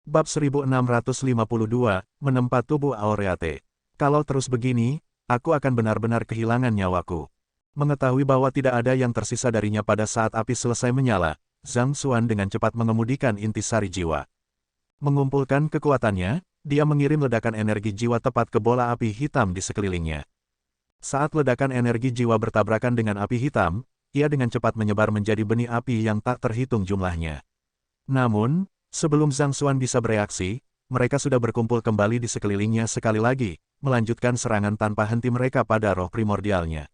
Bab 1652, Menempat Tubuh Aureate. Kalau terus begini, aku akan benar-benar kehilangan nyawaku. Mengetahui bahwa tidak ada yang tersisa darinya pada saat api selesai menyala, Zhang Xuan dengan cepat mengemudikan intisari jiwa. Mengumpulkan kekuatannya, dia mengirim ledakan energi jiwa tepat ke bola api hitam di sekelilingnya. Saat ledakan energi jiwa bertabrakan dengan api hitam, ia dengan cepat menyebar menjadi benih api yang tak terhitung jumlahnya. Namun, sebelum Zhang Xuan bisa bereaksi, mereka sudah berkumpul kembali di sekelilingnya sekali lagi, melanjutkan serangan tanpa henti mereka pada roh primordialnya.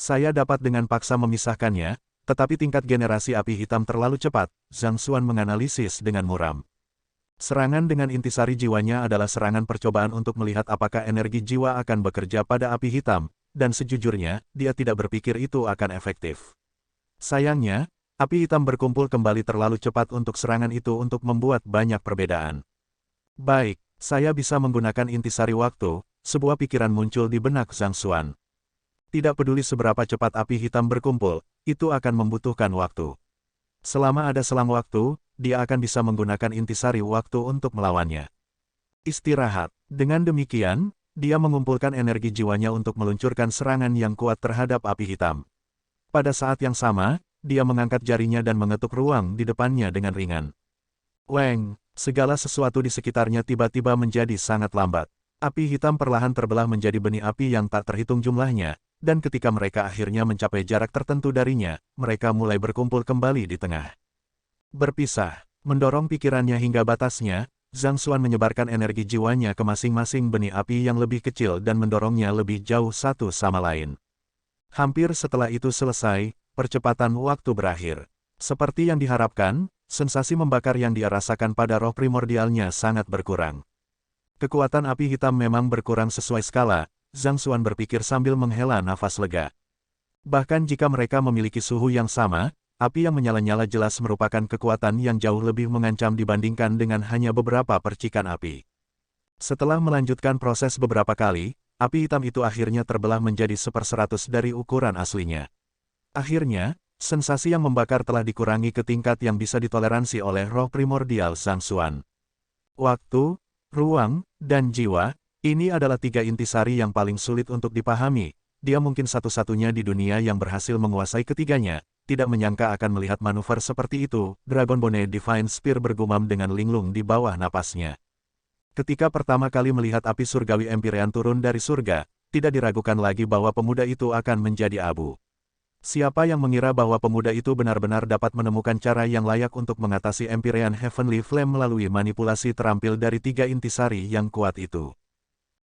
Saya dapat dengan paksa memisahkannya, tetapi tingkat generasi api hitam terlalu cepat, Zhang Xuan menganalisis dengan muram. Serangan dengan intisari jiwanya adalah serangan percobaan untuk melihat apakah energi jiwa akan bekerja pada api hitam, dan sejujurnya, dia tidak berpikir itu akan efektif. Sayangnya, api hitam berkumpul kembali terlalu cepat untuk serangan itu untuk membuat banyak perbedaan. Baik, saya bisa menggunakan intisari waktu, sebuah pikiran muncul di benak Zhang Xuan. Tidak peduli seberapa cepat api hitam berkumpul, itu akan membutuhkan waktu. Selama ada selang waktu, dia akan bisa menggunakan intisari waktu untuk melawannya. Istirahat. Dengan demikian, dia mengumpulkan energi jiwanya untuk meluncurkan serangan yang kuat terhadap api hitam. Pada saat yang sama, dia mengangkat jarinya dan mengetuk ruang di depannya dengan ringan. Weng, segala sesuatu di sekitarnya tiba-tiba menjadi sangat lambat. Api hitam perlahan terbelah menjadi benih api yang tak terhitung jumlahnya, dan ketika mereka akhirnya mencapai jarak tertentu darinya, mereka mulai berkumpul kembali di tengah. Berpisah, mendorong pikirannya hingga batasnya, Zhang Xuan menyebarkan energi jiwanya ke masing-masing benih api yang lebih kecil dan mendorongnya lebih jauh satu sama lain. Hampir setelah itu selesai, percepatan waktu berakhir. Seperti yang diharapkan, sensasi membakar yang dia rasakan pada roh primordialnya sangat berkurang. Kekuatan api hitam memang berkurang sesuai skala, Zhang Xuan berpikir sambil menghela nafas lega. Bahkan jika mereka memiliki suhu yang sama, api yang menyala-nyala jelas merupakan kekuatan yang jauh lebih mengancam dibandingkan dengan hanya beberapa percikan api. Setelah melanjutkan proses beberapa kali, api hitam itu akhirnya terbelah menjadi 1/100 dari ukuran aslinya. Akhirnya, sensasi yang membakar telah dikurangi ke tingkat yang bisa ditoleransi oleh roh primordial Zhang Xuan. Waktu, ruang, dan jiwa, ini adalah tiga intisari yang paling sulit untuk dipahami. Dia mungkin satu-satunya di dunia yang berhasil menguasai ketiganya. Tidak menyangka akan melihat manuver seperti itu, Dragon Bone Divine Spear bergumam dengan linglung di bawah napasnya. Ketika pertama kali melihat api surgawi Empyrean turun dari surga, tidak diragukan lagi bahwa pemuda itu akan menjadi abu. Siapa yang mengira bahwa pemuda itu benar-benar dapat menemukan cara yang layak untuk mengatasi Empyrean Heavenly Flame melalui manipulasi terampil dari tiga intisari yang kuat itu.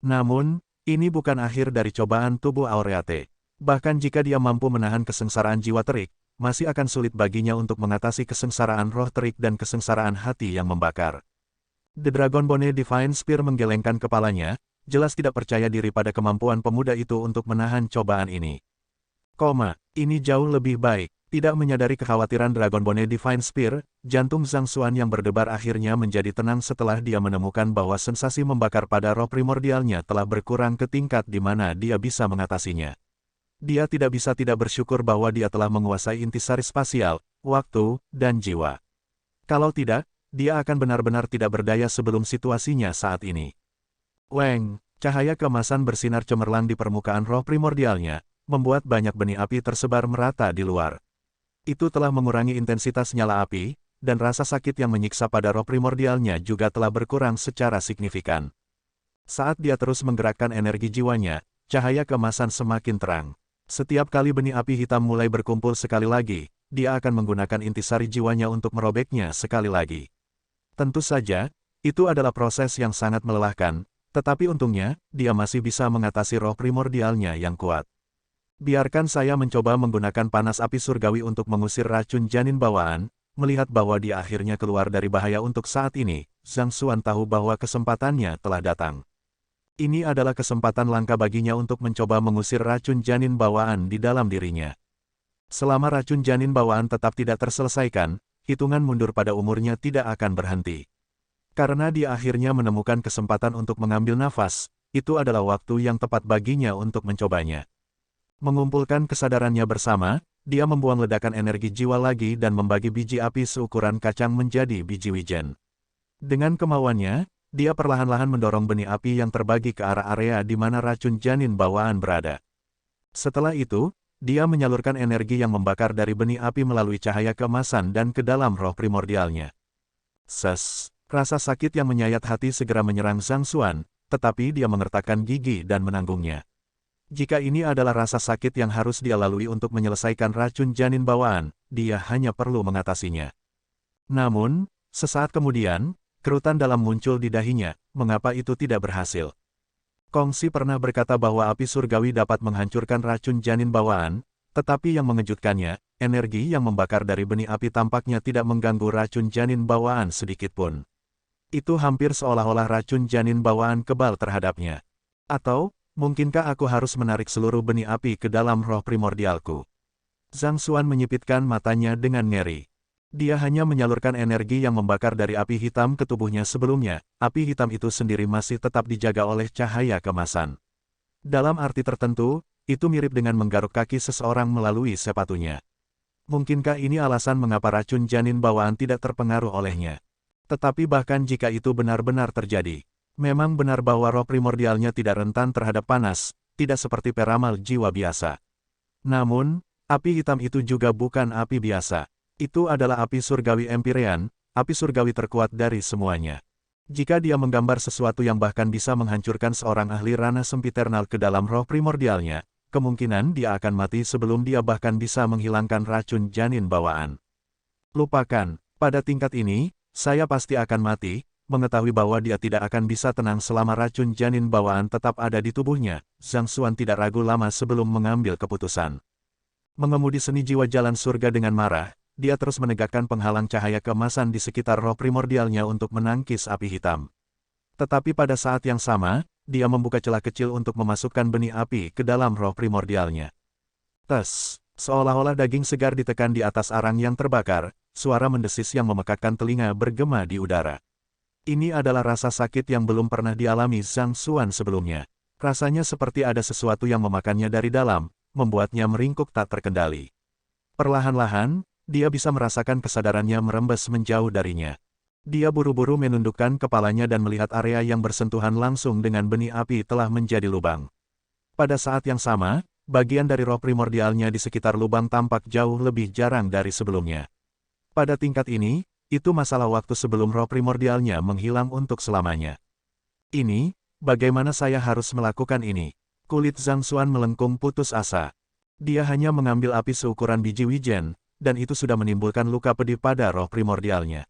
Namun, ini bukan akhir dari cobaan tubuh Aureate. Bahkan jika dia mampu menahan kesengsaraan jiwa terik, masih akan sulit baginya untuk mengatasi kesengsaraan roh terik dan kesengsaraan hati yang membakar. The Dragon Bone Divine Spear menggelengkan kepalanya, jelas tidak percaya diri pada kemampuan pemuda itu untuk menahan cobaan ini. Ini jauh lebih baik. Tidak menyadari kekhawatiran Dragon Bone Divine Spear, jantung Zhang Xuan yang berdebar akhirnya menjadi tenang setelah dia menemukan bahwa sensasi membakar pada roh primordialnya telah berkurang ke tingkat di mana dia bisa mengatasinya. Dia tidak bisa tidak bersyukur bahwa dia telah menguasai intisari spasial, waktu, dan jiwa. Kalau tidak, dia akan benar-benar tidak berdaya sebelum situasinya saat ini. Weng, cahaya keemasan bersinar cemerlang di permukaan roh primordialnya, membuat banyak benih api tersebar merata di luar. Itu telah mengurangi intensitas nyala api, dan rasa sakit yang menyiksa pada roh primordialnya juga telah berkurang secara signifikan. Saat dia terus menggerakkan energi jiwanya, cahaya keemasan semakin terang. Setiap kali benih api hitam mulai berkumpul sekali lagi, dia akan menggunakan intisari jiwanya untuk merobeknya sekali lagi. Tentu saja, itu adalah proses yang sangat melelahkan, tetapi untungnya, dia masih bisa mengatasi roh primordialnya yang kuat. Biarkan saya mencoba menggunakan panas api surgawi untuk mengusir racun janin bawaan. Melihat bahwa dia akhirnya keluar dari bahaya untuk saat ini, Zhang Xuan tahu bahwa kesempatannya telah datang. Ini adalah kesempatan langka baginya untuk mencoba mengusir racun janin bawaan di dalam dirinya. Selama racun janin bawaan tetap tidak terselesaikan, hitungan mundur pada umurnya tidak akan berhenti. Karena dia akhirnya menemukan kesempatan untuk mengambil nafas, itu adalah waktu yang tepat baginya untuk mencobanya. Mengumpulkan kesadarannya bersama, dia membuang ledakan energi jiwa lagi dan membagi biji api seukuran kacang menjadi biji wijen. Dengan kemauannya, dia perlahan-lahan mendorong benih api yang terbagi ke arah area di mana racun janin bawaan berada. Setelah itu, dia menyalurkan energi yang membakar dari benih api melalui cahaya keemasan dan ke dalam roh primordialnya. Rasa sakit yang menyayat hati segera menyerang Zhang Xuan, tetapi dia mengertakkan gigi dan menanggungnya. Jika ini adalah rasa sakit yang harus dia lalui untuk menyelesaikan racun janin bawaan, dia hanya perlu mengatasinya. Namun, sesaat kemudian, kerutan dalam muncul di dahinya. Mengapa itu tidak berhasil? Kongsi pernah berkata bahwa api surgawi dapat menghancurkan racun janin bawaan, tetapi yang mengejutkannya, energi yang membakar dari benih api tampaknya tidak mengganggu racun janin bawaan sedikitpun. Itu hampir seolah-olah racun janin bawaan kebal terhadapnya. Atau, mungkinkah aku harus menarik seluruh benih api ke dalam roh primordialku? Zhang Xuan menyipitkan matanya dengan ngeri. Dia hanya menyalurkan energi yang membakar dari api hitam ke tubuhnya sebelumnya. Api hitam itu sendiri masih tetap dijaga oleh cahaya kemasan. Dalam arti tertentu, itu mirip dengan menggaruk kaki seseorang melalui sepatunya. Mungkinkah ini alasan mengapa racun janin bawaan tidak terpengaruh olehnya? Tetapi bahkan jika itu benar-benar terjadi, memang benar bahwa roh primordialnya tidak rentan terhadap panas, tidak seperti peramal jiwa biasa. Namun, api hitam itu juga bukan api biasa. Itu adalah api surgawi Empyrean, api surgawi terkuat dari semuanya. Jika dia menggambar sesuatu yang bahkan bisa menghancurkan seorang ahli rana sempiternal ke dalam roh primordialnya, kemungkinan dia akan mati sebelum dia bahkan bisa menghilangkan racun janin bawaan. Lupakan, pada tingkat ini, saya pasti akan mati. Mengetahui bahwa dia tidak akan bisa tenang selama racun janin bawaan tetap ada di tubuhnya, Zhang Xuan tidak ragu lama sebelum mengambil keputusan. Mengemudi seni jiwa jalan surga dengan marah, dia terus menegakkan penghalang cahaya keemasan di sekitar roh primordialnya untuk menangkis api hitam. Tetapi pada saat yang sama, dia membuka celah kecil untuk memasukkan benih api ke dalam roh primordialnya. Seolah-olah daging segar ditekan di atas arang yang terbakar, suara mendesis yang memekakkan telinga bergema di udara. Ini adalah rasa sakit yang belum pernah dialami Zhang Xuan sebelumnya. Rasanya seperti ada sesuatu yang memakannya dari dalam, membuatnya meringkuk tak terkendali. Perlahan-lahan, dia bisa merasakan kesadarannya merembes menjauh darinya. Dia buru-buru menundukkan kepalanya dan melihat area yang bersentuhan langsung dengan benih api telah menjadi lubang. Pada saat yang sama, bagian dari roh primordialnya di sekitar lubang tampak jauh lebih jarang dari sebelumnya. Pada tingkat ini, itu masalah waktu sebelum roh primordialnya menghilang untuk selamanya. Ini, bagaimana saya harus melakukan ini? Kulit Zhang Xuan melengkung putus asa. Dia hanya mengambil api seukuran biji wijen, dan itu sudah menimbulkan luka pedih pada roh primordialnya.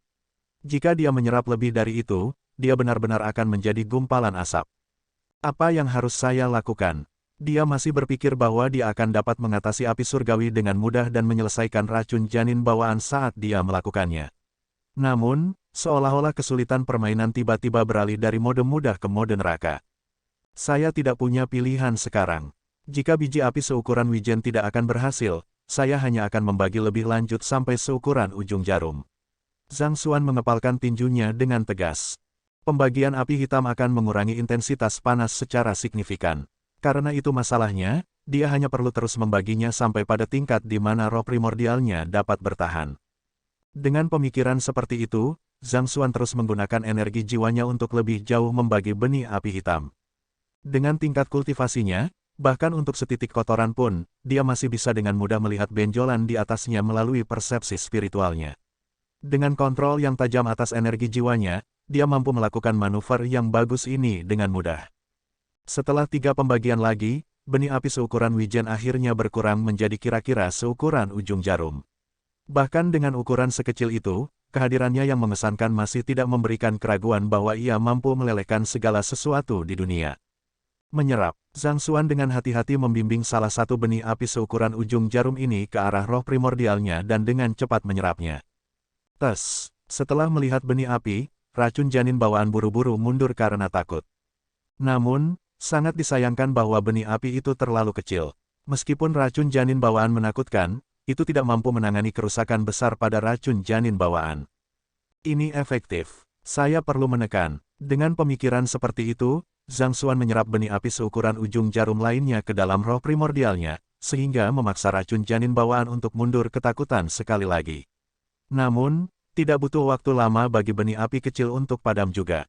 Jika dia menyerap lebih dari itu, dia benar-benar akan menjadi gumpalan asap. Apa yang harus saya lakukan? Dia masih berpikir bahwa dia akan dapat mengatasi api surgawi dengan mudah dan menyelesaikan racun janin bawaan saat dia melakukannya. Namun, seolah-olah kesulitan permainan tiba-tiba beralih dari mode mudah ke mode neraka. Saya tidak punya pilihan sekarang. Jika biji api seukuran wijen tidak akan berhasil, saya hanya akan membagi lebih lanjut sampai seukuran ujung jarum. Zhang Xuan mengepalkan tinjunya dengan tegas. Pembagian api hitam akan mengurangi intensitas panas secara signifikan. Karena itu masalahnya, dia hanya perlu terus membaginya sampai pada tingkat di mana roh primordialnya dapat bertahan. Dengan pemikiran seperti itu, Zhang Xuan terus menggunakan energi jiwanya untuk lebih jauh membagi benih api hitam. Dengan tingkat kultivasinya, bahkan untuk setitik kotoran pun, dia masih bisa dengan mudah melihat benjolan di atasnya melalui persepsi spiritualnya. Dengan kontrol yang tajam atas energi jiwanya, dia mampu melakukan manuver yang bagus ini dengan mudah. Setelah 3 pembagian lagi, benih api seukuran wijen akhirnya berkurang menjadi kira-kira seukuran ujung jarum. Bahkan dengan ukuran sekecil itu, kehadirannya yang mengesankan masih tidak memberikan keraguan bahwa ia mampu melelehkan segala sesuatu di dunia. Menyerap, Zhang Xuan dengan hati-hati membimbing salah satu benih api seukuran ujung jarum ini ke arah roh primordialnya dan dengan cepat menyerapnya. Setelah melihat benih api, racun janin bawaan buru-buru mundur karena takut. Namun, sangat disayangkan bahwa benih api itu terlalu kecil. Meskipun racun janin bawaan menakutkan, itu tidak mampu menangani kerusakan besar pada racun janin bawaan. Ini efektif. Saya perlu menekan. Dengan pemikiran seperti itu, Zhang Xuan menyerap benih api seukuran ujung jarum lainnya ke dalam roh primordialnya, sehingga memaksa racun janin bawaan untuk mundur ketakutan sekali lagi. Namun, Tidak butuh waktu lama bagi benih api kecil untuk padam juga.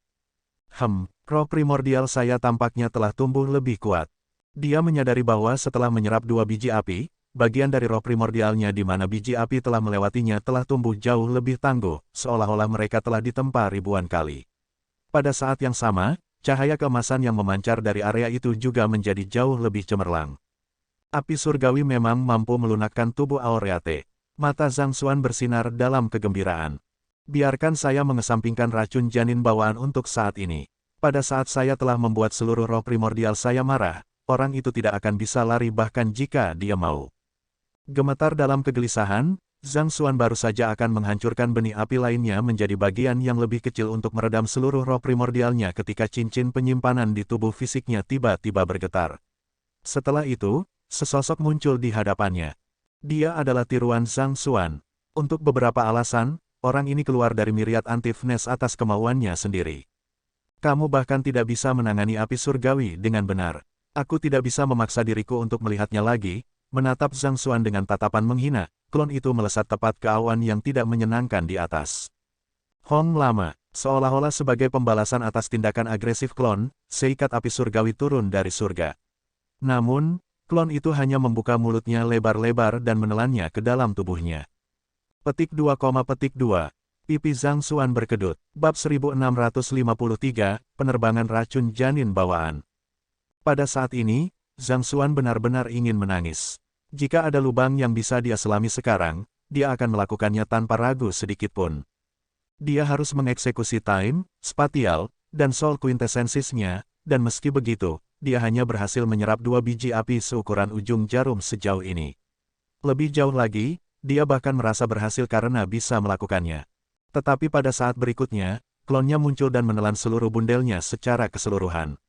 Roh primordial saya tampaknya telah tumbuh lebih kuat. Dia menyadari bahwa setelah menyerap 2 biji api, bagian dari roh primordialnya di mana biji api telah melewatinya telah tumbuh jauh lebih tangguh, seolah-olah mereka telah ditempa ribuan kali. Pada saat yang sama, cahaya keemasan yang memancar dari area itu juga menjadi jauh lebih cemerlang. Api surgawi memang mampu melunakkan tubuh Aoreate. Mata Zhang Xuan bersinar dalam kegembiraan. Biarkan saya mengesampingkan racun janin bawaan untuk saat ini. Pada saat saya telah membuat seluruh roh primordial saya marah, orang itu tidak akan bisa lari bahkan jika dia mau. Gemetar dalam kegelisahan, Zhang Xuan baru saja akan menghancurkan benih api lainnya menjadi bagian yang lebih kecil untuk meredam seluruh roh primordialnya ketika cincin penyimpanan di tubuh fisiknya tiba-tiba bergetar. Setelah itu, sesosok muncul di hadapannya. Dia adalah tiruan Zhang Xuan. Untuk beberapa alasan, orang ini keluar dari Myriad Antiphnes atas kemauannya sendiri. Kamu bahkan tidak bisa menangani api surgawi dengan benar. Aku tidak bisa memaksa diriku untuk melihatnya lagi. Menatap Zhang Xuan dengan tatapan menghina, klon itu melesat tepat ke awan yang tidak menyenangkan di atas. Hong lama, seolah-olah sebagai pembalasan atas tindakan agresif klon, seikat api surgawi turun dari surga. Namun, klon itu hanya membuka mulutnya lebar-lebar dan menelannya ke dalam tubuhnya. Petik 2, pipi Zhang Xuan berkedut. Bab 1653, penerbangan racun janin bawaan. Pada saat ini, Zhang Xuan benar-benar ingin menangis. Jika ada lubang yang bisa dia selami sekarang, dia akan melakukannya tanpa ragu sedikitpun. Dia harus mengeksekusi time, spatial, dan soul quintessensesnya, dan meski begitu, dia hanya berhasil menyerap 2 biji api seukuran ujung jarum sejauh ini. Lebih jauh lagi, dia bahkan merasa berhasil karena bisa melakukannya. Tetapi pada saat berikutnya, klonnya muncul dan menelan seluruh bundelnya secara keseluruhan.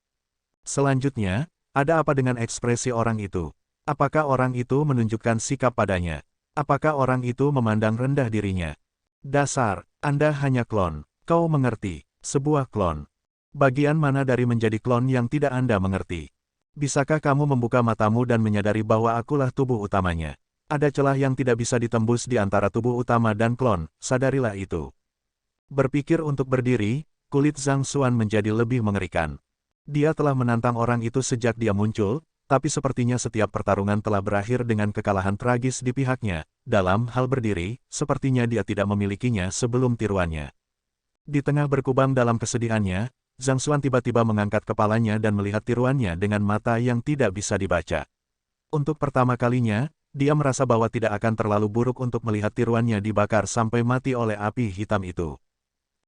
Selanjutnya, ada apa dengan ekspresi orang itu? Apakah orang itu menunjukkan sikap padanya? Apakah orang itu memandang rendah dirinya? Dasar, Anda hanya klon. Kau mengerti, sebuah klon. Bagian mana dari menjadi klon yang tidak Anda mengerti? Bisakah kamu membuka matamu dan menyadari bahwa akulah tubuh utamanya? Ada celah yang tidak bisa ditembus di antara tubuh utama dan klon, sadarilah itu. Berpikir untuk berdiri, kulit Zhang Xuan menjadi lebih mengerikan. Dia telah menantang orang itu sejak dia muncul, tapi sepertinya setiap pertarungan telah berakhir dengan kekalahan tragis di pihaknya. Dalam hal berdiri, sepertinya dia tidak memilikinya sebelum tiruannya. Di tengah berkubang dalam kesedihannya, Zhang Xuan tiba-tiba mengangkat kepalanya dan melihat tiruannya dengan mata yang tidak bisa dibaca. Untuk pertama kalinya, dia merasa bahwa tidak akan terlalu buruk untuk melihat tiruannya dibakar sampai mati oleh api hitam itu.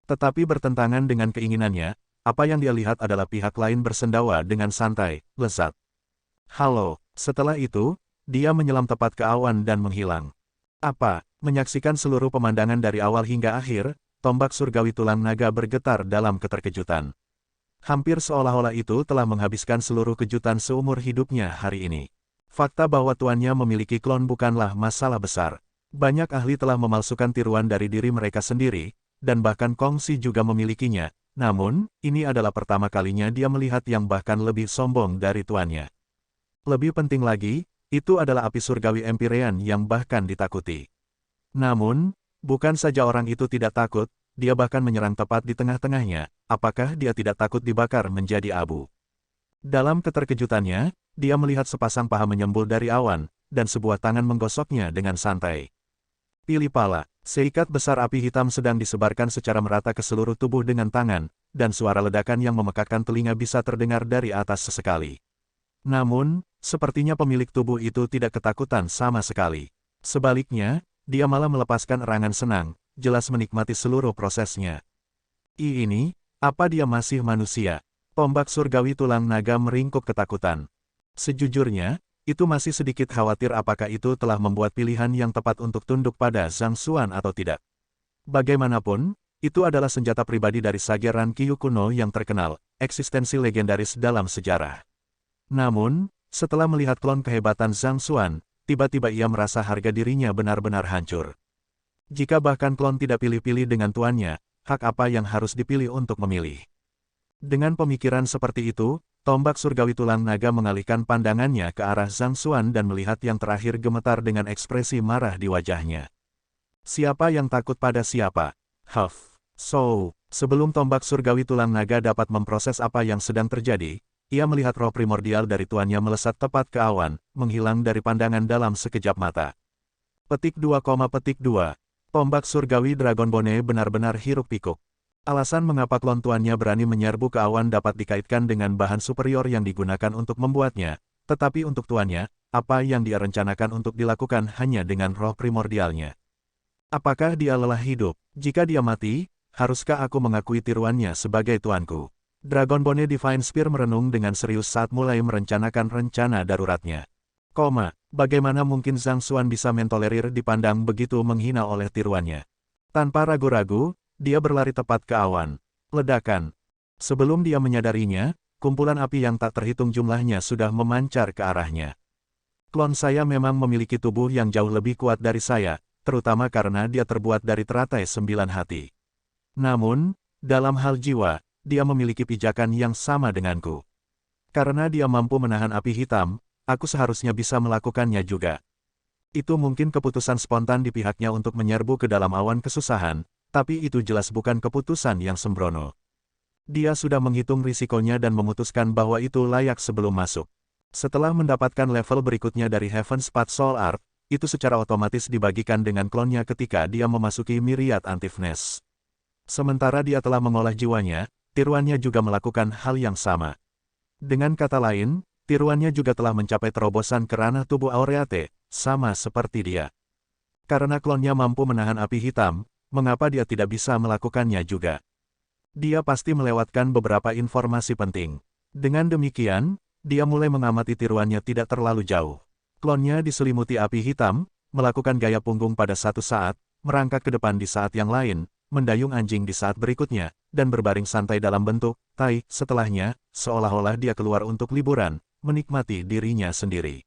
Tetapi bertentangan dengan keinginannya, apa yang dia lihat adalah pihak lain bersendawa dengan santai, lezat. Halo, setelah itu, dia menyelam tepat ke awan dan menghilang. Apa? Menyaksikan seluruh pemandangan dari awal hingga akhir, tombak surgawi tulang naga bergetar dalam keterkejutan. Hampir seolah-olah itu telah menghabiskan seluruh kejutan seumur hidupnya hari ini. Fakta bahwa tuannya memiliki klon bukanlah masalah besar. Banyak ahli telah memalsukan tiruan dari diri mereka sendiri, dan bahkan Kongsi juga memilikinya. Namun, ini adalah pertama kalinya dia melihat yang bahkan lebih sombong dari tuannya. Lebih penting lagi, itu adalah api surgawi Empyrean yang bahkan ditakuti. Namun, bukan saja orang itu tidak takut, dia bahkan menyerang tepat di tengah-tengahnya. Apakah dia tidak takut dibakar menjadi abu? Dalam keterkejutannya, dia melihat sepasang paha menyembul dari awan, dan sebuah tangan menggosoknya dengan santai. Pilih pala, seikat besar api hitam sedang disebarkan secara merata ke seluruh tubuh dengan tangan, dan suara ledakan yang memekakkan telinga bisa terdengar dari atas sesekali. Namun, sepertinya pemilik tubuh itu tidak ketakutan sama sekali. Sebaliknya, dia malah melepaskan erangan senang, jelas menikmati seluruh prosesnya. Ini, apa dia masih manusia? Tombak surgawi tulang naga meringkuk ketakutan. Sejujurnya, itu masih sedikit khawatir apakah itu telah membuat pilihan yang tepat untuk tunduk pada Zhang Xuan atau tidak. Bagaimanapun, itu adalah senjata pribadi dari Sage Rankyu kuno yang terkenal, eksistensi legendaris dalam sejarah. Namun, setelah melihat klon kehebatan Zhang Xuan, tiba-tiba ia merasa harga dirinya benar-benar hancur. Jika bahkan klon tidak pilih-pilih dengan tuannya, hak apa yang harus dipilih untuk memilih? Dengan pemikiran seperti itu, tombak surgawi tulang naga mengalihkan pandangannya ke arah Zhang Xuan dan melihat yang terakhir gemetar dengan ekspresi marah di wajahnya. Siapa yang takut pada siapa? Huff. So, sebelum tombak surgawi tulang naga dapat memproses apa yang sedang terjadi, ia melihat roh primordial dari tuannya melesat tepat ke awan, menghilang dari pandangan dalam sekejap mata. Petik 2, Tombak surgawi Dragon Bone benar-benar hiruk-pikuk. Alasan mengapa klon tuannya berani menyerbu ke awan dapat dikaitkan dengan bahan superior yang digunakan untuk membuatnya, tetapi untuk tuannya, apa yang dia rencanakan untuk dilakukan hanya dengan roh primordialnya. Apakah dia lelah hidup? Jika dia mati, haruskah aku mengakui tiruannya sebagai tuanku? Dragon Bone Divine Spear merenung dengan serius saat mulai merencanakan rencana daruratnya. Bagaimana mungkin Zhang Xuan bisa mentolerir dipandang begitu menghina oleh tiruannya? Tanpa ragu-ragu, dia berlari tepat ke awan. Ledakan. Sebelum dia menyadarinya, kumpulan api yang tak terhitung jumlahnya sudah memancar ke arahnya. Klon saya memang memiliki tubuh yang jauh lebih kuat dari saya, terutama karena dia terbuat dari teratai 9 hati. Namun, dalam hal jiwa, dia memiliki pijakan yang sama denganku. Karena dia mampu menahan api hitam, aku seharusnya bisa melakukannya juga. Itu mungkin keputusan spontan di pihaknya untuk menyerbu ke dalam awan kesusahan, tapi itu jelas bukan keputusan yang sembrono. Dia sudah menghitung risikonya dan memutuskan bahwa itu layak sebelum masuk. Setelah mendapatkan level berikutnya dari Heaven's Path Soul Art, itu secara otomatis dibagikan dengan klonnya ketika dia memasuki Myriad Antiphnes. Sementara dia telah mengolah jiwanya, tiruannya juga melakukan hal yang sama. Dengan kata lain, tiruannya juga telah mencapai terobosan ke ranah tubuh Aureate, sama seperti dia. Karena klonnya mampu menahan api hitam, mengapa dia tidak bisa melakukannya juga? Dia pasti melewatkan beberapa informasi penting. Dengan demikian, dia mulai mengamati tiruannya tidak terlalu jauh. Klonnya diselimuti api hitam, melakukan gaya punggung pada satu saat, merangkak ke depan di saat yang lain, mendayung anjing di saat berikutnya, dan berbaring santai dalam bentuk tai. Setelahnya, seolah-olah dia keluar untuk liburan, menikmati dirinya sendiri.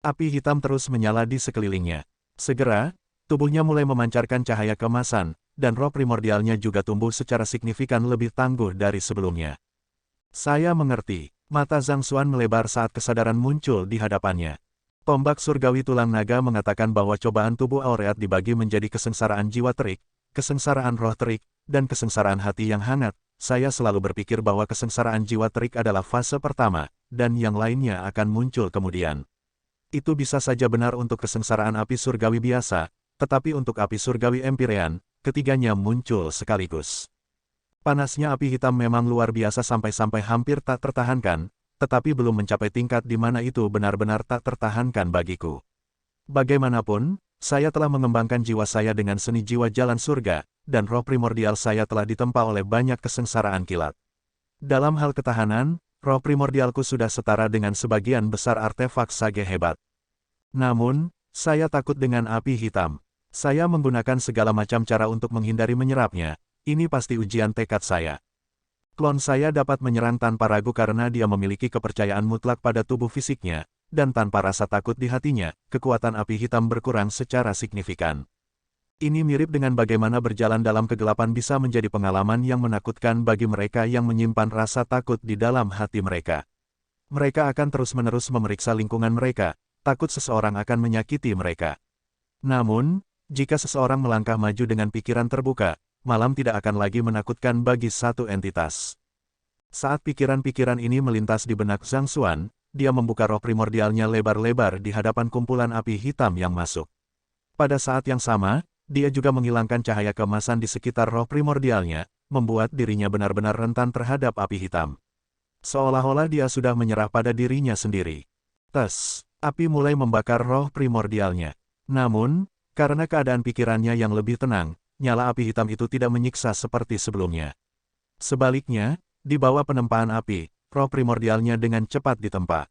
Api hitam terus menyala di sekelilingnya. Segera, tubuhnya mulai memancarkan cahaya keemasan, dan roh primordialnya juga tumbuh secara signifikan lebih tangguh dari sebelumnya. Saya mengerti. Mata Zhang Xuan melebar saat kesadaran muncul di hadapannya. Tombak surgawi tulang naga mengatakan bahwa cobaan tubuh Aureate dibagi menjadi kesengsaraan jiwa terik, kesengsaraan roh terik, dan kesengsaraan hati yang hangat. Saya selalu berpikir bahwa kesengsaraan jiwa terik adalah fase pertama, dan yang lainnya akan muncul kemudian. Itu bisa saja benar untuk kesengsaraan api surgawi biasa, tetapi untuk api surgawi Empyrean, ketiganya muncul sekaligus. Panasnya api hitam memang luar biasa sampai-sampai hampir tak tertahankan, tetapi belum mencapai tingkat di mana itu benar-benar tak tertahankan bagiku. Bagaimanapun, saya telah mengembangkan jiwa saya dengan seni jiwa jalan surga, dan roh primordial saya telah ditempa oleh banyak kesengsaraan kilat. Dalam hal ketahanan, roh primordialku sudah setara dengan sebagian besar artefak sage hebat. Namun, saya takut dengan api hitam. Saya menggunakan segala macam cara untuk menghindari menyerapnya. Ini pasti ujian tekad saya. Klon saya dapat menyerang tanpa ragu karena dia memiliki kepercayaan mutlak pada tubuh fisiknya, dan tanpa rasa takut di hatinya, kekuatan api hitam berkurang secara signifikan. Ini mirip dengan bagaimana berjalan dalam kegelapan bisa menjadi pengalaman yang menakutkan bagi mereka yang menyimpan rasa takut di dalam hati mereka. Mereka akan terus-menerus memeriksa lingkungan mereka, takut seseorang akan menyakiti mereka. Namun, jika seseorang melangkah maju dengan pikiran terbuka, malam tidak akan lagi menakutkan bagi satu entitas. Saat pikiran-pikiran ini melintas di benak Zhang Xuan, dia membuka roh primordialnya lebar-lebar di hadapan kumpulan api hitam yang masuk. Pada saat yang sama, dia juga menghilangkan cahaya keemasan di sekitar roh primordialnya, membuat dirinya benar-benar rentan terhadap api hitam. Seolah-olah dia sudah menyerah pada dirinya sendiri. Tes, api mulai membakar roh primordialnya. Namun, karena keadaan pikirannya yang lebih tenang, nyala api hitam itu tidak menyiksa seperti sebelumnya. Sebaliknya, di bawah penempaan api, roh primordialnya dengan cepat ditempa.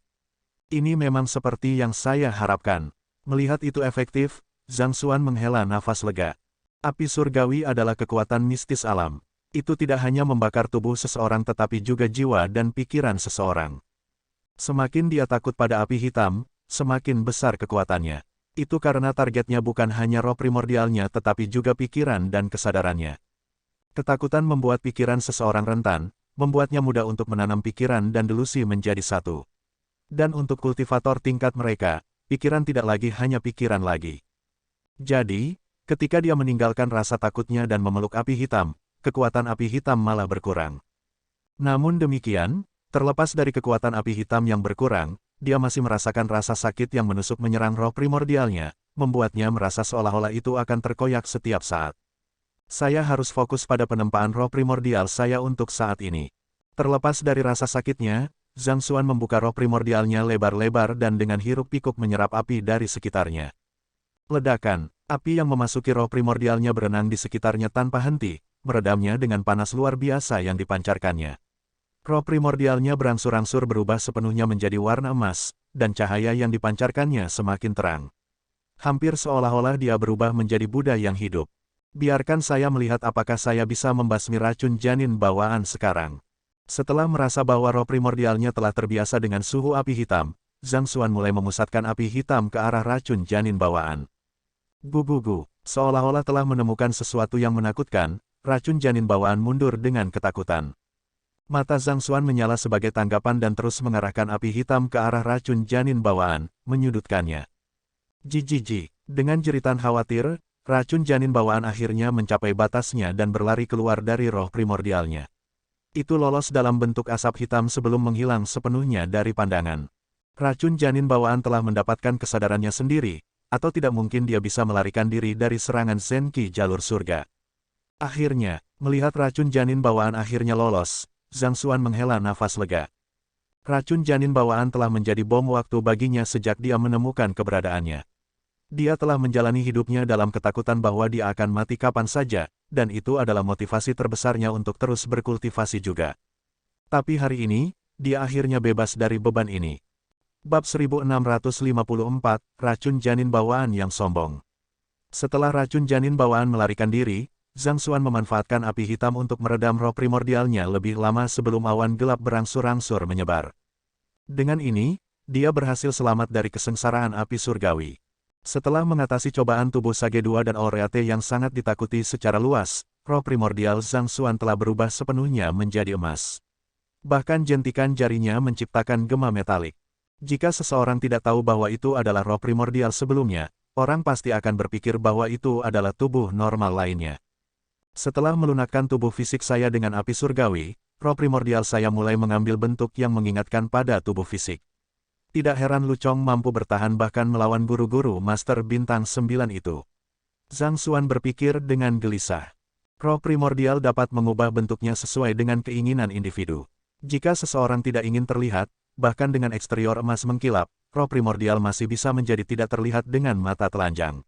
Ini memang seperti yang saya harapkan. Melihat itu efektif, Zhang Xuan menghela nafas lega. Api surgawi adalah kekuatan mistis alam. Itu tidak hanya membakar tubuh seseorang tetapi juga jiwa dan pikiran seseorang. Semakin dia takut pada api hitam, semakin besar kekuatannya. Itu karena targetnya bukan hanya roh primordialnya tetapi juga pikiran dan kesadarannya. Ketakutan membuat pikiran seseorang rentan, membuatnya mudah untuk menanam pikiran dan delusi menjadi satu. Dan untuk kultivator tingkat mereka, pikiran tidak lagi hanya pikiran lagi. Jadi, Ketika dia meninggalkan rasa takutnya dan memeluk api hitam, kekuatan api hitam malah berkurang. Namun demikian, terlepas dari kekuatan api hitam yang berkurang, dia masih merasakan rasa sakit yang menusuk menyerang roh primordialnya, membuatnya merasa seolah-olah itu akan terkoyak setiap saat. Saya harus fokus pada penempaan roh primordial saya untuk saat ini. Terlepas dari rasa sakitnya, Zhang Xuan membuka roh primordialnya lebar-lebar dan dengan hiruk-pikuk menyerap api dari sekitarnya. Ledakan, api yang memasuki roh primordialnya berenang di sekitarnya tanpa henti, meredamnya dengan panas luar biasa yang dipancarkannya. Roh primordialnya berangsur-angsur berubah sepenuhnya menjadi warna emas, dan cahaya yang dipancarkannya semakin terang. Hampir seolah-olah dia berubah menjadi Buddha yang hidup. Biarkan saya melihat apakah saya bisa membasmi racun janin bawaan sekarang. Setelah merasa bahwa roh primordialnya telah terbiasa dengan suhu api hitam, Zhang Xuan mulai memusatkan api hitam ke arah racun janin bawaan. Gugugu, seolah-olah telah menemukan sesuatu yang menakutkan, racun janin bawaan mundur dengan ketakutan. Mata Zhang Xuan menyala sebagai tanggapan dan terus mengarahkan api hitam ke arah racun janin bawaan, menyudutkannya. Jijiji, dengan jeritan khawatir, racun janin bawaan akhirnya mencapai batasnya dan berlari keluar dari roh primordialnya. Itu lolos dalam bentuk asap hitam sebelum menghilang sepenuhnya dari pandangan. Racun janin bawaan telah mendapatkan kesadarannya sendiri, atau tidak mungkin dia bisa melarikan diri dari serangan Zenki jalur surga. Akhirnya, melihat racun janin bawaan akhirnya lolos, Zhang Xuan menghela nafas lega. Racun janin bawaan telah menjadi bom waktu baginya sejak dia menemukan keberadaannya. Dia telah menjalani hidupnya dalam ketakutan bahwa dia akan mati kapan saja, dan itu adalah motivasi terbesarnya untuk terus berkultivasi juga. Tapi hari ini, dia akhirnya bebas dari beban ini. Bab 1654, Racun Janin Bawaan yang Sombong. Setelah racun janin bawaan melarikan diri, Zhang Xuan memanfaatkan api hitam untuk meredam roh primordialnya lebih lama sebelum awan gelap berangsur-angsur menyebar. Dengan ini, dia berhasil selamat dari kesengsaraan api surgawi. Setelah mengatasi cobaan tubuh Sage 2 dan Oreate yang sangat ditakuti secara luas, roh primordial Zhang Xuan telah berubah sepenuhnya menjadi emas. Bahkan jentikan jarinya menciptakan gema metalik. Jika seseorang tidak tahu bahwa itu adalah roh primordial sebelumnya, orang pasti akan berpikir bahwa itu adalah tubuh normal lainnya. Setelah melunakkan tubuh fisik saya dengan api surgawi, roh primordial saya mulai mengambil bentuk yang mengingatkan pada tubuh fisik. Tidak heran Lu Chong mampu bertahan bahkan melawan guru-guru Master Bintang 9 itu. Zhang Xuan berpikir dengan gelisah. Roh primordial dapat mengubah bentuknya sesuai dengan keinginan individu. Jika seseorang tidak ingin terlihat, bahkan dengan eksterior emas mengkilap, roh primordial masih bisa menjadi tidak terlihat dengan mata telanjang.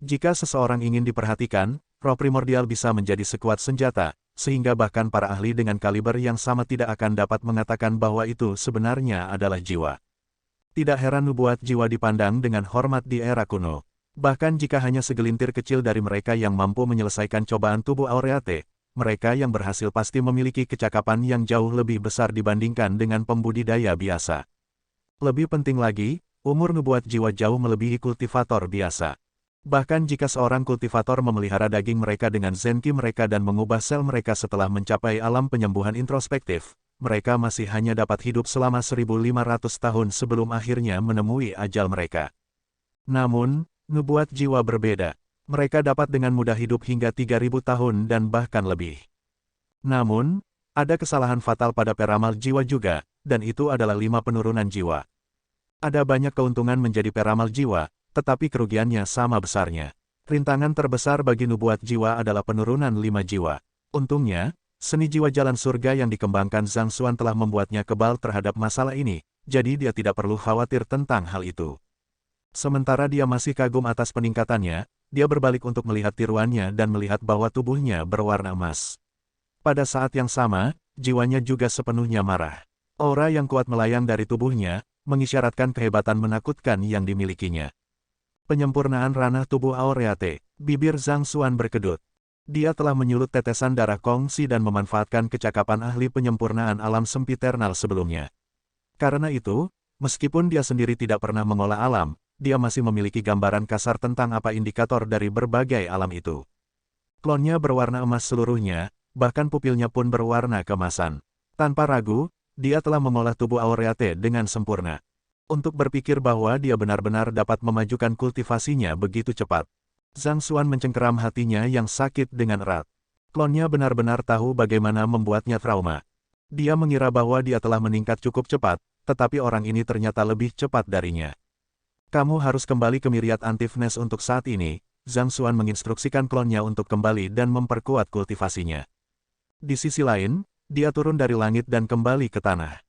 Jika seseorang ingin diperhatikan, roh primordial bisa menjadi sekuat senjata, sehingga bahkan para ahli dengan kaliber yang sama tidak akan dapat mengatakan bahwa itu sebenarnya adalah jiwa. Tidak heran nubuat jiwa dipandang dengan hormat di era kuno. Bahkan jika hanya segelintir kecil dari mereka yang mampu menyelesaikan cobaan tubuh Oreate, mereka yang berhasil pasti memiliki kecakapan yang jauh lebih besar dibandingkan dengan pembudidaya biasa. Lebih penting lagi, umur nubuat jiwa jauh melebihi kultivator biasa. Bahkan jika seorang kultivator memelihara daging mereka dengan zenki mereka dan mengubah sel mereka setelah mencapai alam penyembuhan introspektif, mereka masih hanya dapat hidup selama 1500 tahun sebelum akhirnya menemui ajal mereka. Namun, nubuat jiwa berbeda. Mereka dapat dengan mudah hidup hingga 3000 tahun dan bahkan lebih. Namun, ada kesalahan fatal pada peramal jiwa juga, dan itu adalah 5 penurunan jiwa. Ada banyak keuntungan menjadi peramal jiwa, tetapi kerugiannya sama besarnya. Rintangan terbesar bagi nubuat jiwa adalah penurunan 5 jiwa. Untungnya, seni jiwa jalan surga yang dikembangkan Zhang Xuan telah membuatnya kebal terhadap masalah ini, jadi dia tidak perlu khawatir tentang hal itu. Sementara dia masih kagum atas peningkatannya, dia berbalik untuk melihat tiruannya dan melihat bahwa tubuhnya berwarna emas. Pada saat yang sama, jiwanya juga sepenuhnya marah. Aura yang kuat melayang dari tubuhnya, mengisyaratkan kehebatan menakutkan yang dimilikinya. Penyempurnaan ranah tubuh Oreate, bibir Zhang Xuan berkedut. Dia telah menyulut tetesan darah kongsi dan memanfaatkan kecakapan ahli penyempurnaan alam sempiternal sebelumnya. Karena itu, meskipun dia sendiri tidak pernah mengolah alam, dia masih memiliki gambaran kasar tentang apa indikator dari berbagai alam itu. Klonnya berwarna emas seluruhnya, bahkan pupilnya pun berwarna keemasan. Tanpa ragu, dia telah mengolah tubuh Oreate dengan sempurna. Untuk berpikir bahwa dia benar-benar dapat memajukan kultivasinya begitu cepat. Zhang Xuan mencengkeram hatinya yang sakit dengan erat. Klonnya benar-benar tahu bagaimana membuatnya trauma. Dia mengira bahwa dia telah meningkat cukup cepat, tetapi orang ini ternyata lebih cepat darinya. Kamu harus kembali ke Myriad Antivenes untuk saat ini. Zhang Xuan menginstruksikan klonnya untuk kembali dan memperkuat kultivasinya. Di sisi lain, dia turun dari langit dan kembali ke tanah.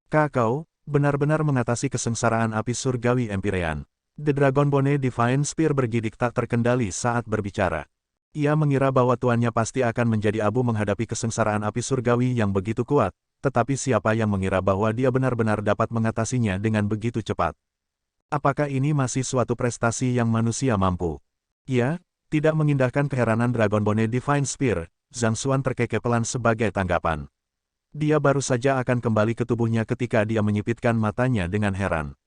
Kakao, benar-benar mengatasi kesengsaraan api surgawi Empyrean. The Dragon Bone Divine Spear bergidik tak terkendali saat berbicara. Ia mengira bahwa tuannya pasti akan menjadi abu menghadapi kesengsaraan api surgawi yang begitu kuat, tetapi siapa yang mengira bahwa dia benar-benar dapat mengatasinya dengan begitu cepat? Apakah ini masih suatu prestasi yang manusia mampu? Ya, tidak mengindahkan keheranan Dragon Bone Divine Spear, Zhang Xuan terkekeh pelan sebagai tanggapan. Dia baru saja akan kembali ke tubuhnya ketika dia menyipitkan matanya dengan heran.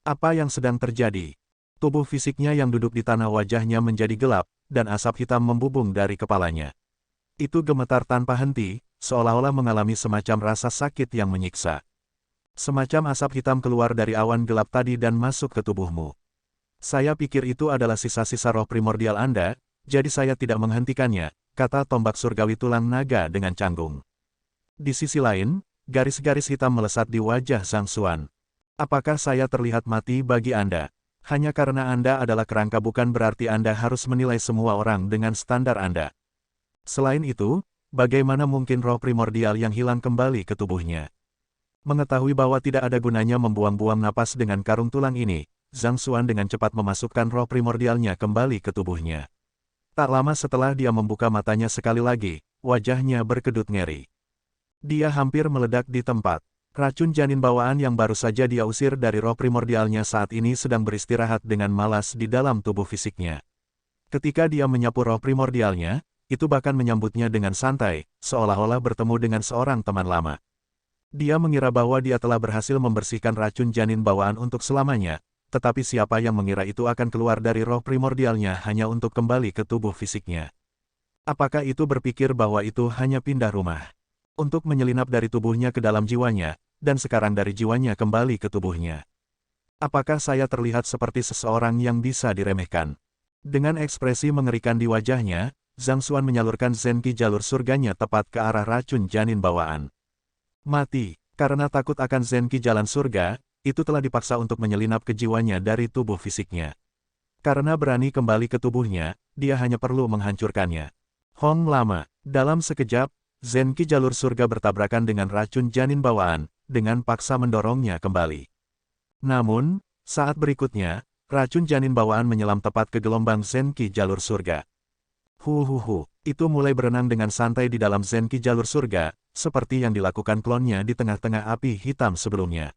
Apa yang sedang terjadi? Tubuh fisiknya yang duduk di tanah wajahnya menjadi gelap, dan asap hitam membubung dari kepalanya. Itu gemetar tanpa henti, seolah-olah mengalami semacam rasa sakit yang menyiksa. Semacam asap hitam keluar dari awan gelap tadi dan masuk ke tubuhmu. Saya pikir itu adalah sisa-sisa roh primordial Anda, jadi saya tidak menghentikannya, kata tombak surgawi tulang naga dengan canggung. Di sisi lain, garis-garis hitam melesat di wajah Zhang Xuan. Apakah saya terlihat mati bagi Anda? Hanya karena Anda adalah kerangka bukan berarti Anda harus menilai semua orang dengan standar Anda. Selain itu, bagaimana mungkin roh primordial yang hilang kembali ke tubuhnya? Mengetahui bahwa tidak ada gunanya membuang-buang napas dengan karung tulang ini, Zhang Xuan dengan cepat memasukkan roh primordialnya kembali ke tubuhnya. Tak lama setelah dia membuka matanya sekali lagi, wajahnya berkedut ngeri. Dia hampir meledak di tempat. Racun janin bawaan yang baru saja dia usir dari roh primordialnya saat ini sedang beristirahat dengan malas di dalam tubuh fisiknya. Ketika dia menyapu roh primordialnya, itu bahkan menyambutnya dengan santai, seolah-olah bertemu dengan seorang teman lama. Dia mengira bahwa dia telah berhasil membersihkan racun janin bawaan untuk selamanya, tetapi siapa yang mengira itu akan keluar dari roh primordialnya hanya untuk kembali ke tubuh fisiknya? Apakah itu berpikir bahwa itu hanya pindah rumah? Untuk menyelinap dari tubuhnya ke dalam jiwanya, dan sekarang dari jiwanya kembali ke tubuhnya. Apakah saya terlihat seperti seseorang yang bisa diremehkan? Dengan ekspresi mengerikan di wajahnya, Zhang Xuan menyalurkan Zenki jalur surganya tepat ke arah racun janin bawaan. Mati, karena takut akan Zenki jalan surga, itu telah dipaksa untuk menyelinap ke jiwanya dari tubuh fisiknya. Karena berani kembali ke tubuhnya, dia hanya perlu menghancurkannya. Hong lama, dalam sekejap, Zenki jalur surga bertabrakan dengan racun janin bawaan, dengan paksa mendorongnya kembali. Namun, saat berikutnya, racun janin bawaan menyelam tepat ke gelombang Zenki jalur surga. Itu mulai berenang dengan santai di dalam Zenki jalur surga, seperti yang dilakukan klonnya di tengah-tengah api hitam sebelumnya.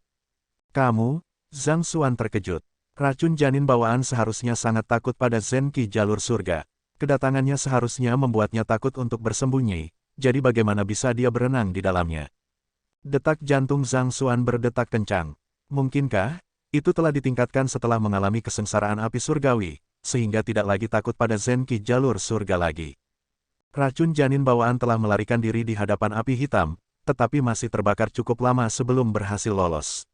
Kamu, Zhang Xuan terkejut. Racun janin bawaan seharusnya sangat takut pada Zenki jalur surga. Kedatangannya seharusnya membuatnya takut untuk bersembunyi, jadi bagaimana bisa dia berenang di dalamnya? Detak jantung Zhang Xuan berdetak kencang. Mungkinkah itu telah ditingkatkan setelah mengalami kesengsaraan api surgawi, sehingga tidak lagi takut pada Zenki jalur surga lagi? Racun janin bawaan telah melarikan diri di hadapan api hitam, tetapi masih terbakar cukup lama sebelum berhasil lolos.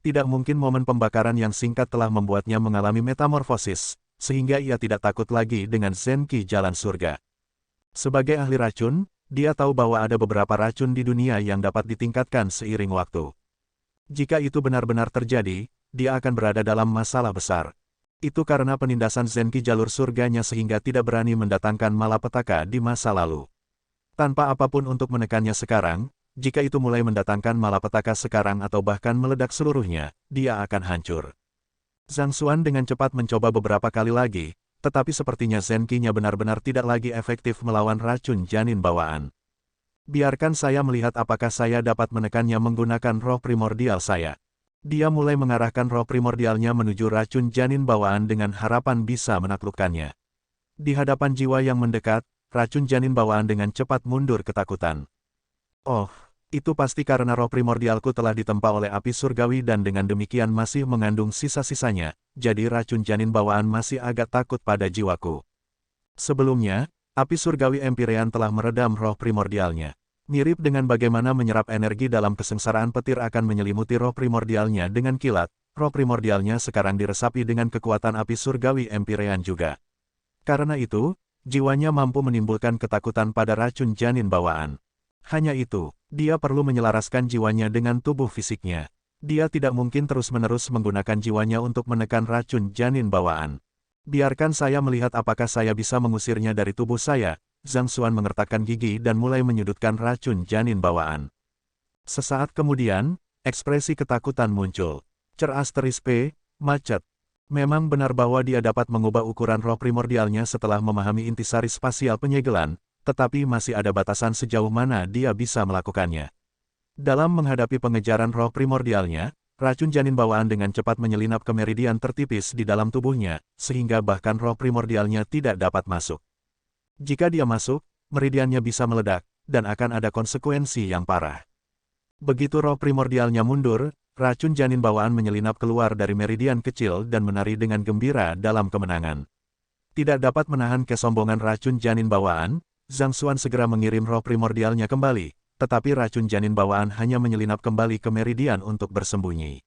Tidak mungkin momen pembakaran yang singkat telah membuatnya mengalami metamorfosis, sehingga ia tidak takut lagi dengan Zenki jalan surga. Sebagai ahli racun, dia tahu bahwa ada beberapa racun di dunia yang dapat ditingkatkan seiring waktu. Jika itu benar-benar terjadi, dia akan berada dalam masalah besar. Itu karena penindasan Zenki jalur surganya sehingga tidak berani mendatangkan malapetaka di masa lalu. Tanpa apapun untuk menekannya sekarang, jika itu mulai mendatangkan malapetaka sekarang atau bahkan meledak seluruhnya, dia akan hancur. Zhang Xuan dengan cepat mencoba beberapa kali lagi, tetapi sepertinya Zenki-nya benar-benar tidak lagi efektif melawan racun janin bawaan. Biarkan saya melihat apakah saya dapat menekannya menggunakan roh primordial saya. Dia mulai mengarahkan roh primordialnya menuju racun janin bawaan dengan harapan bisa menaklukkannya. Di hadapan jiwa yang mendekat, racun janin bawaan dengan cepat mundur ketakutan. Oh, itu pasti karena roh primordialku telah ditempa oleh api surgawi dan dengan demikian masih mengandung sisa-sisanya, jadi racun janin bawaan masih agak takut pada jiwaku. Sebelumnya, api surgawi Empyrean telah meredam roh primordialnya. Mirip dengan bagaimana menyerap energi dalam kesengsaraan petir akan menyelimuti roh primordialnya dengan kilat, roh primordialnya sekarang diresapi dengan kekuatan api surgawi Empyrean juga. Karena itu, jiwanya mampu menimbulkan ketakutan pada racun janin bawaan. Hanya itu, dia perlu menyelaraskan jiwanya dengan tubuh fisiknya. Dia tidak mungkin terus-menerus menggunakan jiwanya untuk menekan racun janin bawaan. Biarkan saya melihat apakah saya bisa mengusirnya dari tubuh saya. Zhang Xuan mengertakkan gigi dan mulai menyudutkan racun janin bawaan. Sesaat kemudian, ekspresi ketakutan muncul. Cer**, macet. Memang benar bahwa dia dapat mengubah ukuran roh primordialnya setelah memahami intisari spasial penyegelan, tetapi masih ada batasan sejauh mana dia bisa melakukannya. Dalam menghadapi pengejaran roh primordialnya, racun janin bawaan dengan cepat menyelinap ke meridian tertipis di dalam tubuhnya, sehingga bahkan roh primordialnya tidak dapat masuk. Jika dia masuk, meridiannya bisa meledak, dan akan ada konsekuensi yang parah. Begitu roh primordialnya mundur, racun janin bawaan menyelinap keluar dari meridian kecil dan menari dengan gembira dalam kemenangan. Tidak dapat menahan kesombongan racun janin bawaan, Zhang Xuan segera mengirim roh primordialnya kembali, tetapi racun janin bawaan hanya menyelinap kembali ke meridian untuk bersembunyi.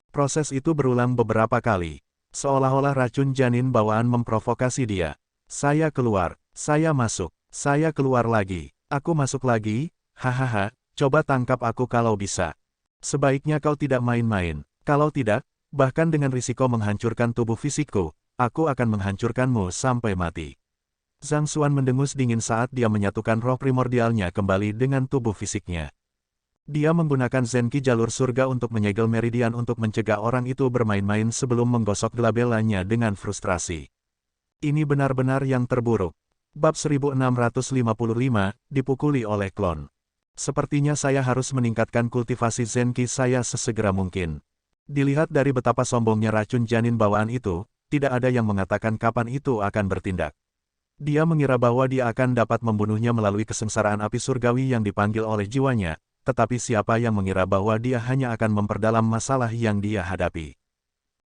Proses itu berulang beberapa kali, seolah-olah racun janin bawaan memprovokasi dia. Saya keluar, saya masuk, saya keluar lagi, aku masuk lagi, hahaha. Coba tangkap aku kalau bisa. Sebaiknya kau tidak main-main. Kalau tidak, bahkan dengan risiko menghancurkan tubuh fisikku, aku akan menghancurkanmu sampai mati. Zhang Xuan mendengus dingin saat dia menyatukan roh primordialnya kembali dengan tubuh fisiknya. Dia menggunakan Zenki jalur surga untuk menyegel meridian untuk mencegah orang itu bermain-main sebelum menggosok glabellanya dengan frustrasi. Ini benar-benar yang terburuk. Bab 1655, dipukuli oleh klon. Sepertinya saya harus meningkatkan kultivasi Zenki saya sesegera mungkin. Dilihat dari betapa sombongnya racun janin bawaan itu, tidak ada yang mengatakan kapan itu akan bertindak. Dia mengira bahwa dia akan dapat membunuhnya melalui kesengsaraan api surgawi yang dipanggil oleh jiwanya, tetapi siapa yang mengira bahwa dia hanya akan memperdalam masalah yang dia hadapi.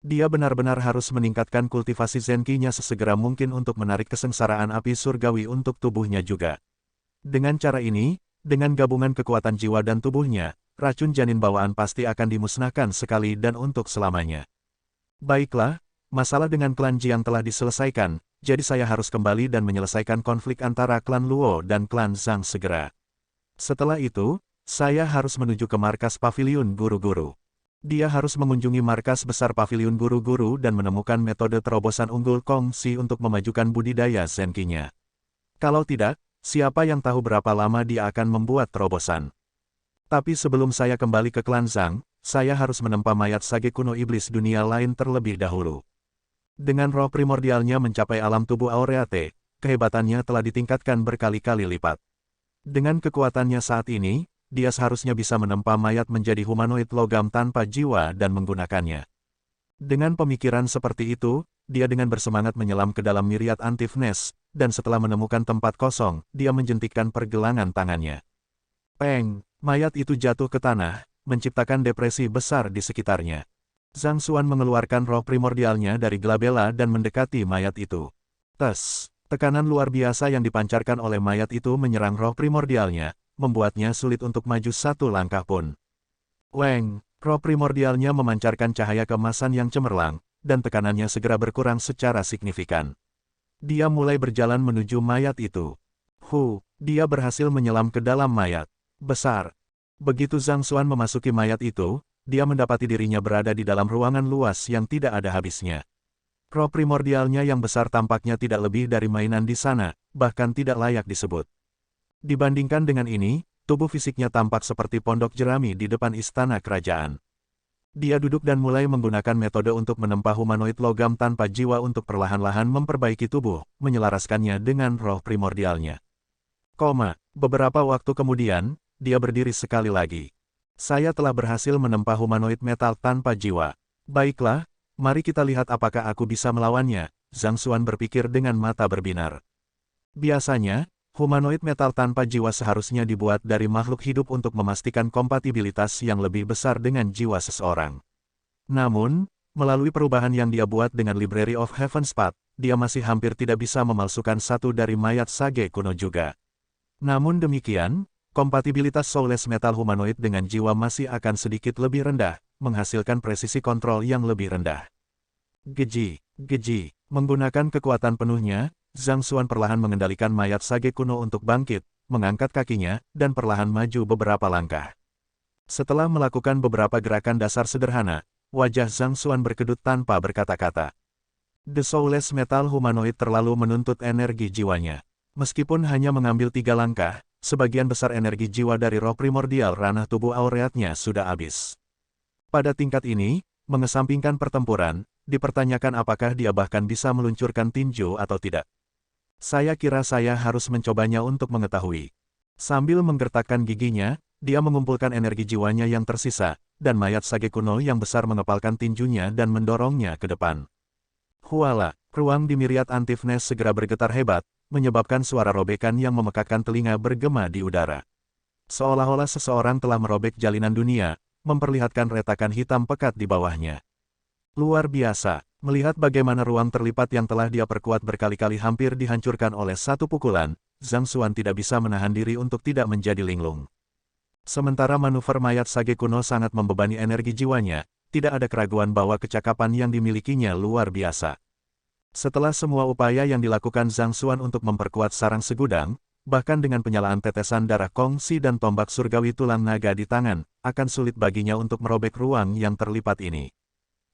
Dia benar-benar harus meningkatkan kultivasi Zenki-nya sesegera mungkin untuk menarik kesengsaraan api surgawi untuk tubuhnya juga. Dengan cara ini, dengan gabungan kekuatan jiwa dan tubuhnya, racun janin bawaan pasti akan dimusnahkan sekali dan untuk selamanya. Baiklah, masalah dengan klan Jiang telah diselesaikan, jadi saya harus kembali dan menyelesaikan konflik antara klan Luo dan klan Zhang segera. Setelah itu, saya harus menuju ke markas paviliun guru-guru. Dia harus mengunjungi markas besar paviliun guru-guru dan menemukan metode terobosan unggul Kong Si untuk memajukan budidaya Zenki-nya. Kalau tidak, siapa yang tahu berapa lama dia akan membuat terobosan. Tapi sebelum saya kembali ke klan Zhang, saya harus menempa mayat sage kuno iblis dunia lain terlebih dahulu. Dengan roh primordialnya mencapai alam tubuh Aureate, kehebatannya telah ditingkatkan berkali-kali lipat. Dengan kekuatannya saat ini, dia seharusnya bisa menempa mayat menjadi humanoid logam tanpa jiwa dan menggunakannya. Dengan pemikiran seperti itu, dia dengan bersemangat menyelam ke dalam miriat antifnes, dan setelah menemukan tempat kosong, dia menjentikkan pergelangan tangannya. Peng, mayat itu jatuh ke tanah, menciptakan depresi besar di sekitarnya. Zhang Xuan mengeluarkan roh primordialnya dari glabella dan mendekati mayat itu. Tekanan luar biasa yang dipancarkan oleh mayat itu menyerang roh primordialnya, membuatnya sulit untuk maju satu langkah pun. Weng, roh primordialnya memancarkan cahaya keemasan yang cemerlang, dan tekanannya segera berkurang secara signifikan. Dia mulai berjalan menuju mayat itu. Dia berhasil menyelam ke dalam mayat. Besar. Begitu Zhang Xuan memasuki mayat itu, dia mendapati dirinya berada di dalam ruangan luas yang tidak ada habisnya. Roh primordialnya yang besar tampaknya tidak lebih dari mainan di sana, bahkan tidak layak disebut. Dibandingkan dengan ini, tubuh fisiknya tampak seperti pondok jerami di depan istana kerajaan. Dia duduk dan mulai menggunakan metode untuk menempa humanoid logam tanpa jiwa untuk perlahan-lahan memperbaiki tubuh, menyelaraskannya dengan roh primordialnya. Beberapa waktu kemudian, dia berdiri sekali lagi. Saya telah berhasil menempa humanoid metal tanpa jiwa. Baiklah, mari kita lihat apakah aku bisa melawannya, Zhang Xuan berpikir dengan mata berbinar. Biasanya, humanoid metal tanpa jiwa seharusnya dibuat dari makhluk hidup untuk memastikan kompatibilitas yang lebih besar dengan jiwa seseorang. Namun, melalui perubahan yang dia buat dengan Library of Heaven's Path, dia masih hampir tidak bisa memalsukan satu dari mayat sage kuno juga. Namun demikian, kompatibilitas soulless metal humanoid dengan jiwa masih akan sedikit lebih rendah, menghasilkan presisi kontrol yang lebih rendah. Geji. Menggunakan kekuatan penuhnya, Zhang Xuan perlahan mengendalikan mayat sage kuno untuk bangkit, mengangkat kakinya, dan perlahan maju beberapa langkah. Setelah melakukan beberapa gerakan dasar sederhana, wajah Zhang Xuan berkedut tanpa berkata-kata. The Soulless Metal Humanoid terlalu menuntut energi jiwanya. Meskipun hanya mengambil 3 langkah, sebagian besar energi jiwa dari roh primordial ranah tubuh aureatnya sudah habis. Pada tingkat ini, mengesampingkan pertempuran, dipertanyakan apakah dia bahkan bisa meluncurkan tinju atau tidak. Saya kira saya harus mencobanya untuk mengetahui. Sambil menggertakkan giginya, dia mengumpulkan energi jiwanya yang tersisa, dan mayat sage kuno yang besar mengepalkan tinjunya dan mendorongnya ke depan. Huala, ruang di Myriad Antiphnes segera bergetar hebat, menyebabkan suara robekan yang memekakkan telinga bergema di udara. Seolah-olah seseorang telah merobek jalinan dunia, memperlihatkan retakan hitam pekat di bawahnya. Luar biasa, melihat bagaimana ruang terlipat yang telah dia perkuat berkali-kali hampir dihancurkan oleh satu pukulan, Zhang Xuan tidak bisa menahan diri untuk tidak menjadi linglung. Sementara manuver mayat sage kuno sangat membebani energi jiwanya, tidak ada keraguan bahwa kecakapan yang dimilikinya luar biasa. Setelah semua upaya yang dilakukan Zhang Xuan untuk memperkuat sarang segudang, bahkan dengan penyalaan tetesan darah kongsi dan tombak surgawi tulang naga di tangan, akan sulit baginya untuk merobek ruang yang terlipat ini.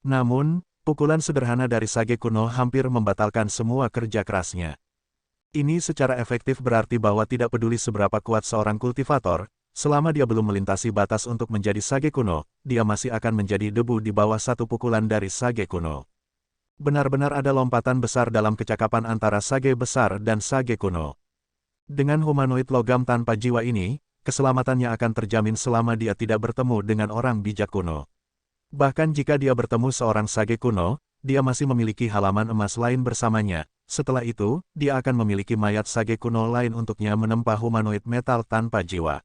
Namun, pukulan sederhana dari sage kuno hampir membatalkan semua kerja kerasnya. Ini secara efektif berarti bahwa tidak peduli seberapa kuat seorang kultivator, selama dia belum melintasi batas untuk menjadi sage kuno, dia masih akan menjadi debu di bawah satu pukulan dari sage kuno. Benar-benar ada lompatan besar dalam kecakapan antara sage besar dan sage kuno. Dengan humanoid logam tanpa jiwa ini, keselamatannya akan terjamin selama dia tidak bertemu dengan orang bijak kuno. Bahkan jika dia bertemu seorang sage kuno, dia masih memiliki halaman emas lain bersamanya. Setelah itu, dia akan memiliki mayat sage kuno lain untuknya menempa humanoid metal tanpa jiwa.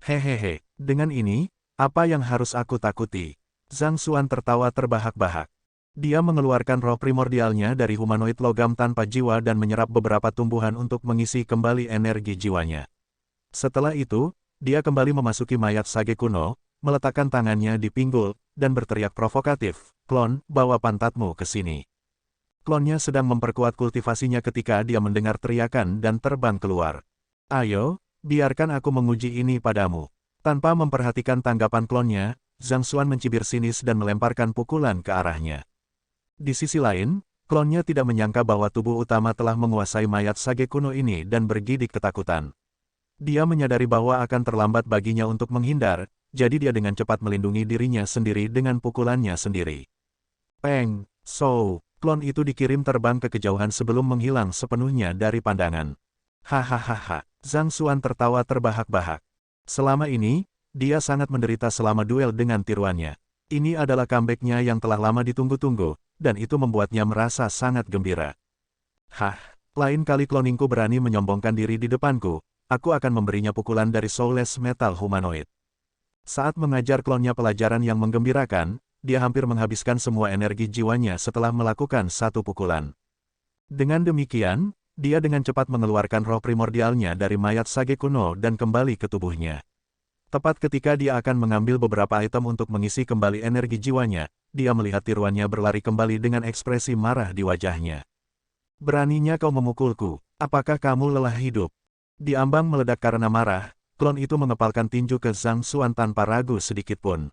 Hehehe, dengan ini, apa yang harus aku takuti? Zhang Xuan tertawa terbahak-bahak. Dia mengeluarkan roh primordialnya dari humanoid logam tanpa jiwa dan menyerap beberapa tumbuhan untuk mengisi kembali energi jiwanya. Setelah itu, dia kembali memasuki mayat sage kuno, meletakkan tangannya di pinggul, dan berteriak provokatif, "Klon, bawa pantatmu ke sini." Klonnya sedang memperkuat kultivasinya ketika dia mendengar teriakan dan terbang keluar. "Ayo, biarkan aku menguji ini padamu." Tanpa memperhatikan tanggapan klonnya, Zhang Xuan mencibir sinis dan melemparkan pukulan ke arahnya. Di sisi lain, klonnya tidak menyangka bahwa tubuh utama telah menguasai mayat sage kuno ini dan bergidik ketakutan. Dia menyadari bahwa akan terlambat baginya untuk menghindar, jadi dia dengan cepat melindungi dirinya sendiri dengan pukulannya sendiri. Peng, Sow, klon itu dikirim terbang ke kejauhan sebelum menghilang sepenuhnya dari pandangan. Hahaha, Zhang Xuan tertawa terbahak-bahak. Selama ini, dia sangat menderita selama duel dengan tiruannya. Ini adalah comeback-nya yang telah lama ditunggu-tunggu, dan itu membuatnya merasa sangat gembira. Hah, lain kali kloningku berani menyombongkan diri di depanku, aku akan memberinya pukulan dari Soulless Metal Humanoid. Saat mengajar klonnya pelajaran yang menggembirakan, dia hampir menghabiskan semua energi jiwanya setelah melakukan satu pukulan. Dengan demikian, dia dengan cepat mengeluarkan roh primordialnya dari mayat sage kuno dan kembali ke tubuhnya. Tepat ketika dia akan mengambil beberapa item untuk mengisi kembali energi jiwanya, dia melihat tiruannya berlari kembali dengan ekspresi marah di wajahnya. "Beraninya kau memukulku, apakah kamu lelah hidup?" Diambang meledak karena marah, klon itu mengepalkan tinju ke Zhang Xuan tanpa ragu sedikitpun.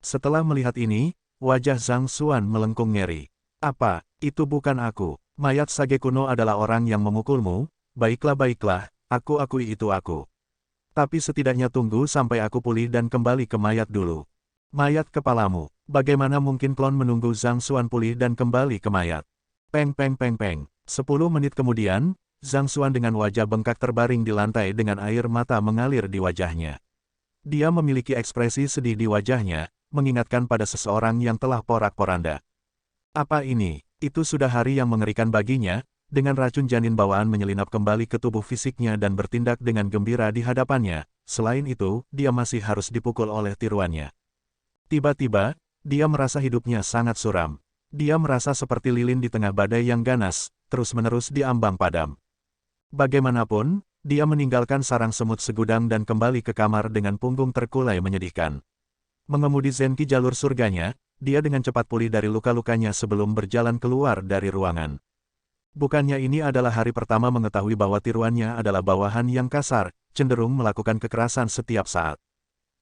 Setelah melihat ini, wajah Zhang Xuan melengkung ngeri. "Apa, itu bukan aku, mayat sage kuno adalah orang yang memukulmu, baiklah, aku akui itu aku. Tapi setidaknya tunggu sampai aku pulih dan kembali ke mayat dulu." "Mayat kepalamu, bagaimana mungkin klon menunggu Zhang Xuan pulih dan kembali ke mayat?" Peng peng peng peng. 10 menit kemudian, Zhang Xuan dengan wajah bengkak terbaring di lantai dengan air mata mengalir di wajahnya. Dia memiliki ekspresi sedih di wajahnya, mengingatkan pada seseorang yang telah porak-poranda. Apa ini? Itu sudah hari yang mengerikan baginya, dengan racun janin bawaan menyelinap kembali ke tubuh fisiknya dan bertindak dengan gembira di hadapannya. Selain itu, dia masih harus dipukul oleh tiruannya. Tiba-tiba, dia merasa hidupnya sangat suram. Dia merasa seperti lilin di tengah badai yang ganas, terus-menerus diambang padam. Bagaimanapun, dia meninggalkan sarang semut segudang dan kembali ke kamar dengan punggung terkulai menyedihkan. Mengemudi Zenki jalur surganya, dia dengan cepat pulih dari luka-lukanya sebelum berjalan keluar dari ruangan. Bukannya ini adalah hari pertama mengetahui bahwa tiruannya adalah bawahan yang kasar, cenderung melakukan kekerasan setiap saat.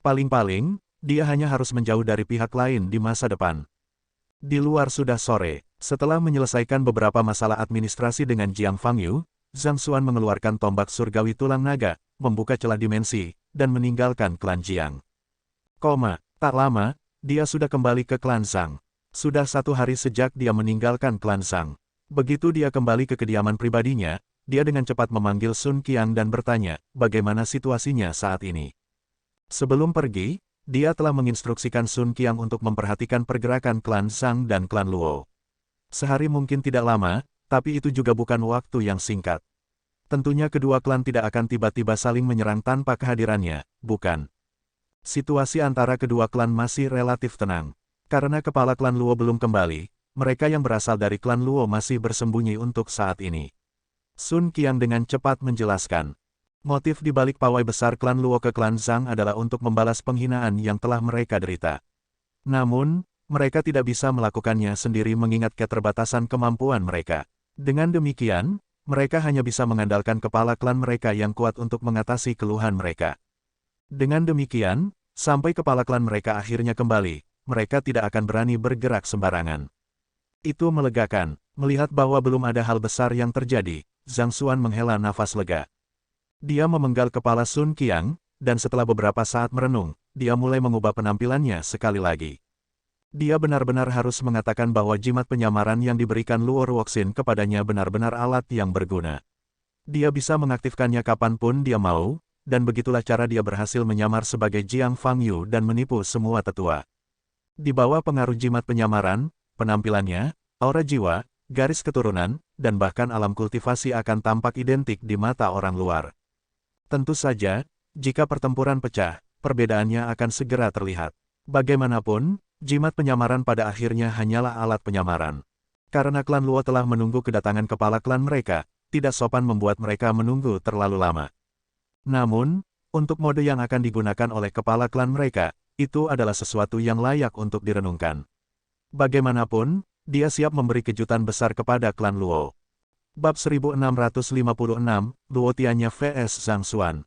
Paling-paling, dia hanya harus menjauh dari pihak lain di masa depan. Di luar sudah sore, setelah menyelesaikan beberapa masalah administrasi dengan Jiang Fangyu, Zhang Xuan mengeluarkan tombak surgawi tulang naga, membuka celah dimensi, dan meninggalkan klan Jiang. Tak lama, dia sudah kembali ke klan Zhang. Sudah 1 hari sejak dia meninggalkan klan Zhang. Begitu dia kembali ke kediaman pribadinya, dia dengan cepat memanggil Sun Qiang dan bertanya, bagaimana situasinya saat ini. Sebelum pergi, dia telah menginstruksikan Sun Qiang untuk memperhatikan pergerakan klan Zhang dan klan Luo. Sehari mungkin tidak lama, tapi itu juga bukan waktu yang singkat. Tentunya kedua klan tidak akan tiba-tiba saling menyerang tanpa kehadirannya, bukan? Situasi antara kedua klan masih relatif tenang. Karena kepala klan Luo belum kembali, mereka yang berasal dari klan Luo masih bersembunyi untuk saat ini. Sun Qiang dengan cepat menjelaskan. Motif di balik pawai besar klan Luo ke klan Zhang adalah untuk membalas penghinaan yang telah mereka derita. Namun, mereka tidak bisa melakukannya sendiri mengingat keterbatasan kemampuan mereka. Dengan demikian, mereka hanya bisa mengandalkan kepala klan mereka yang kuat untuk mengatasi keluhan mereka. Dengan demikian, sampai kepala klan mereka akhirnya kembali, mereka tidak akan berani bergerak sembarangan. Itu melegakan, melihat bahwa belum ada hal besar yang terjadi, Zhang Xuan menghela nafas lega. Dia memenggal kepala Sun Qiang, dan setelah beberapa saat merenung, dia mulai mengubah penampilannya sekali lagi. Dia benar-benar harus mengatakan bahwa jimat penyamaran yang diberikan Luo Ruoxin kepadanya benar-benar alat yang berguna. Dia bisa mengaktifkannya kapanpun dia mau, dan begitulah cara dia berhasil menyamar sebagai Jiang Fangyu dan menipu semua tetua. Di bawah pengaruh jimat penyamaran, penampilannya, aura jiwa, garis keturunan, dan bahkan alam kultivasi akan tampak identik di mata orang luar. Tentu saja, jika pertempuran pecah, perbedaannya akan segera terlihat. Bagaimanapun, jimat penyamaran pada akhirnya hanyalah alat penyamaran. Karena klan Luo telah menunggu kedatangan kepala klan mereka, tidak sopan membuat mereka menunggu terlalu lama. Namun, untuk mode yang akan digunakan oleh kepala klan mereka, itu adalah sesuatu yang layak untuk direnungkan. Bagaimanapun, dia siap memberi kejutan besar kepada klan Luo. Bab 1656, Luo Tianya vs Zhang Xuan.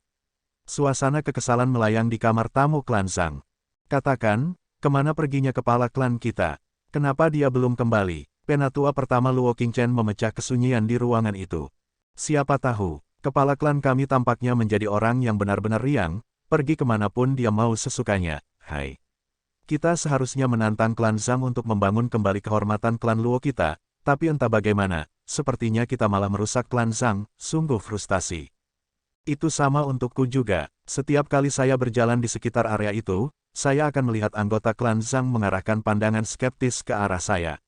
Suasana kekesalan melayang di kamar tamu klan Zhang. Katakan, kemana perginya kepala klan kita? Kenapa dia belum kembali? Penatua pertama Luo Qingchen memecah kesunyian di ruangan itu. Siapa tahu, kepala klan kami tampaknya menjadi orang yang benar-benar riang, pergi kemanapun dia mau sesukanya. Hai. Kita seharusnya menantang klan Zhang untuk membangun kembali kehormatan klan Luo kita, tapi entah bagaimana, sepertinya kita malah merusak klan Zhang, sungguh frustasi. Itu sama untukku juga, setiap kali saya berjalan di sekitar area itu, saya akan melihat anggota klan Zhang mengarahkan pandangan skeptis ke arah saya.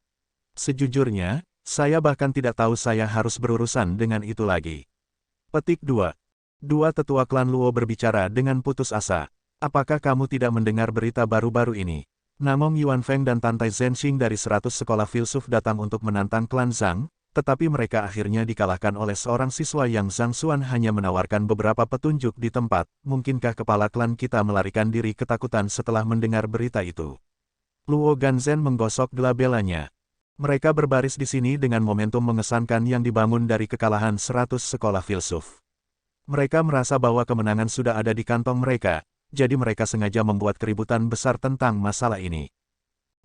Sejujurnya, saya bahkan tidak tahu saya harus berurusan dengan itu lagi. Petik 2. Dua tetua klan Luo berbicara dengan putus asa. Apakah kamu tidak mendengar berita baru-baru ini? Namong Yuanfeng dan Tantai Zhenxing dari 100 sekolah filsuf datang untuk menantang klan Zhang, tetapi mereka akhirnya dikalahkan oleh seorang siswa yang Zhang Xuan hanya menawarkan beberapa petunjuk di tempat. Mungkinkah kepala klan kita melarikan diri ketakutan setelah mendengar berita itu? Luo Ganzhen menggosok gelabelanya. Mereka berbaris di sini dengan momentum mengesankan yang dibangun dari kekalahan 100 sekolah filsuf. Mereka merasa bahwa kemenangan sudah ada di kantong mereka, jadi mereka sengaja membuat keributan besar tentang masalah ini.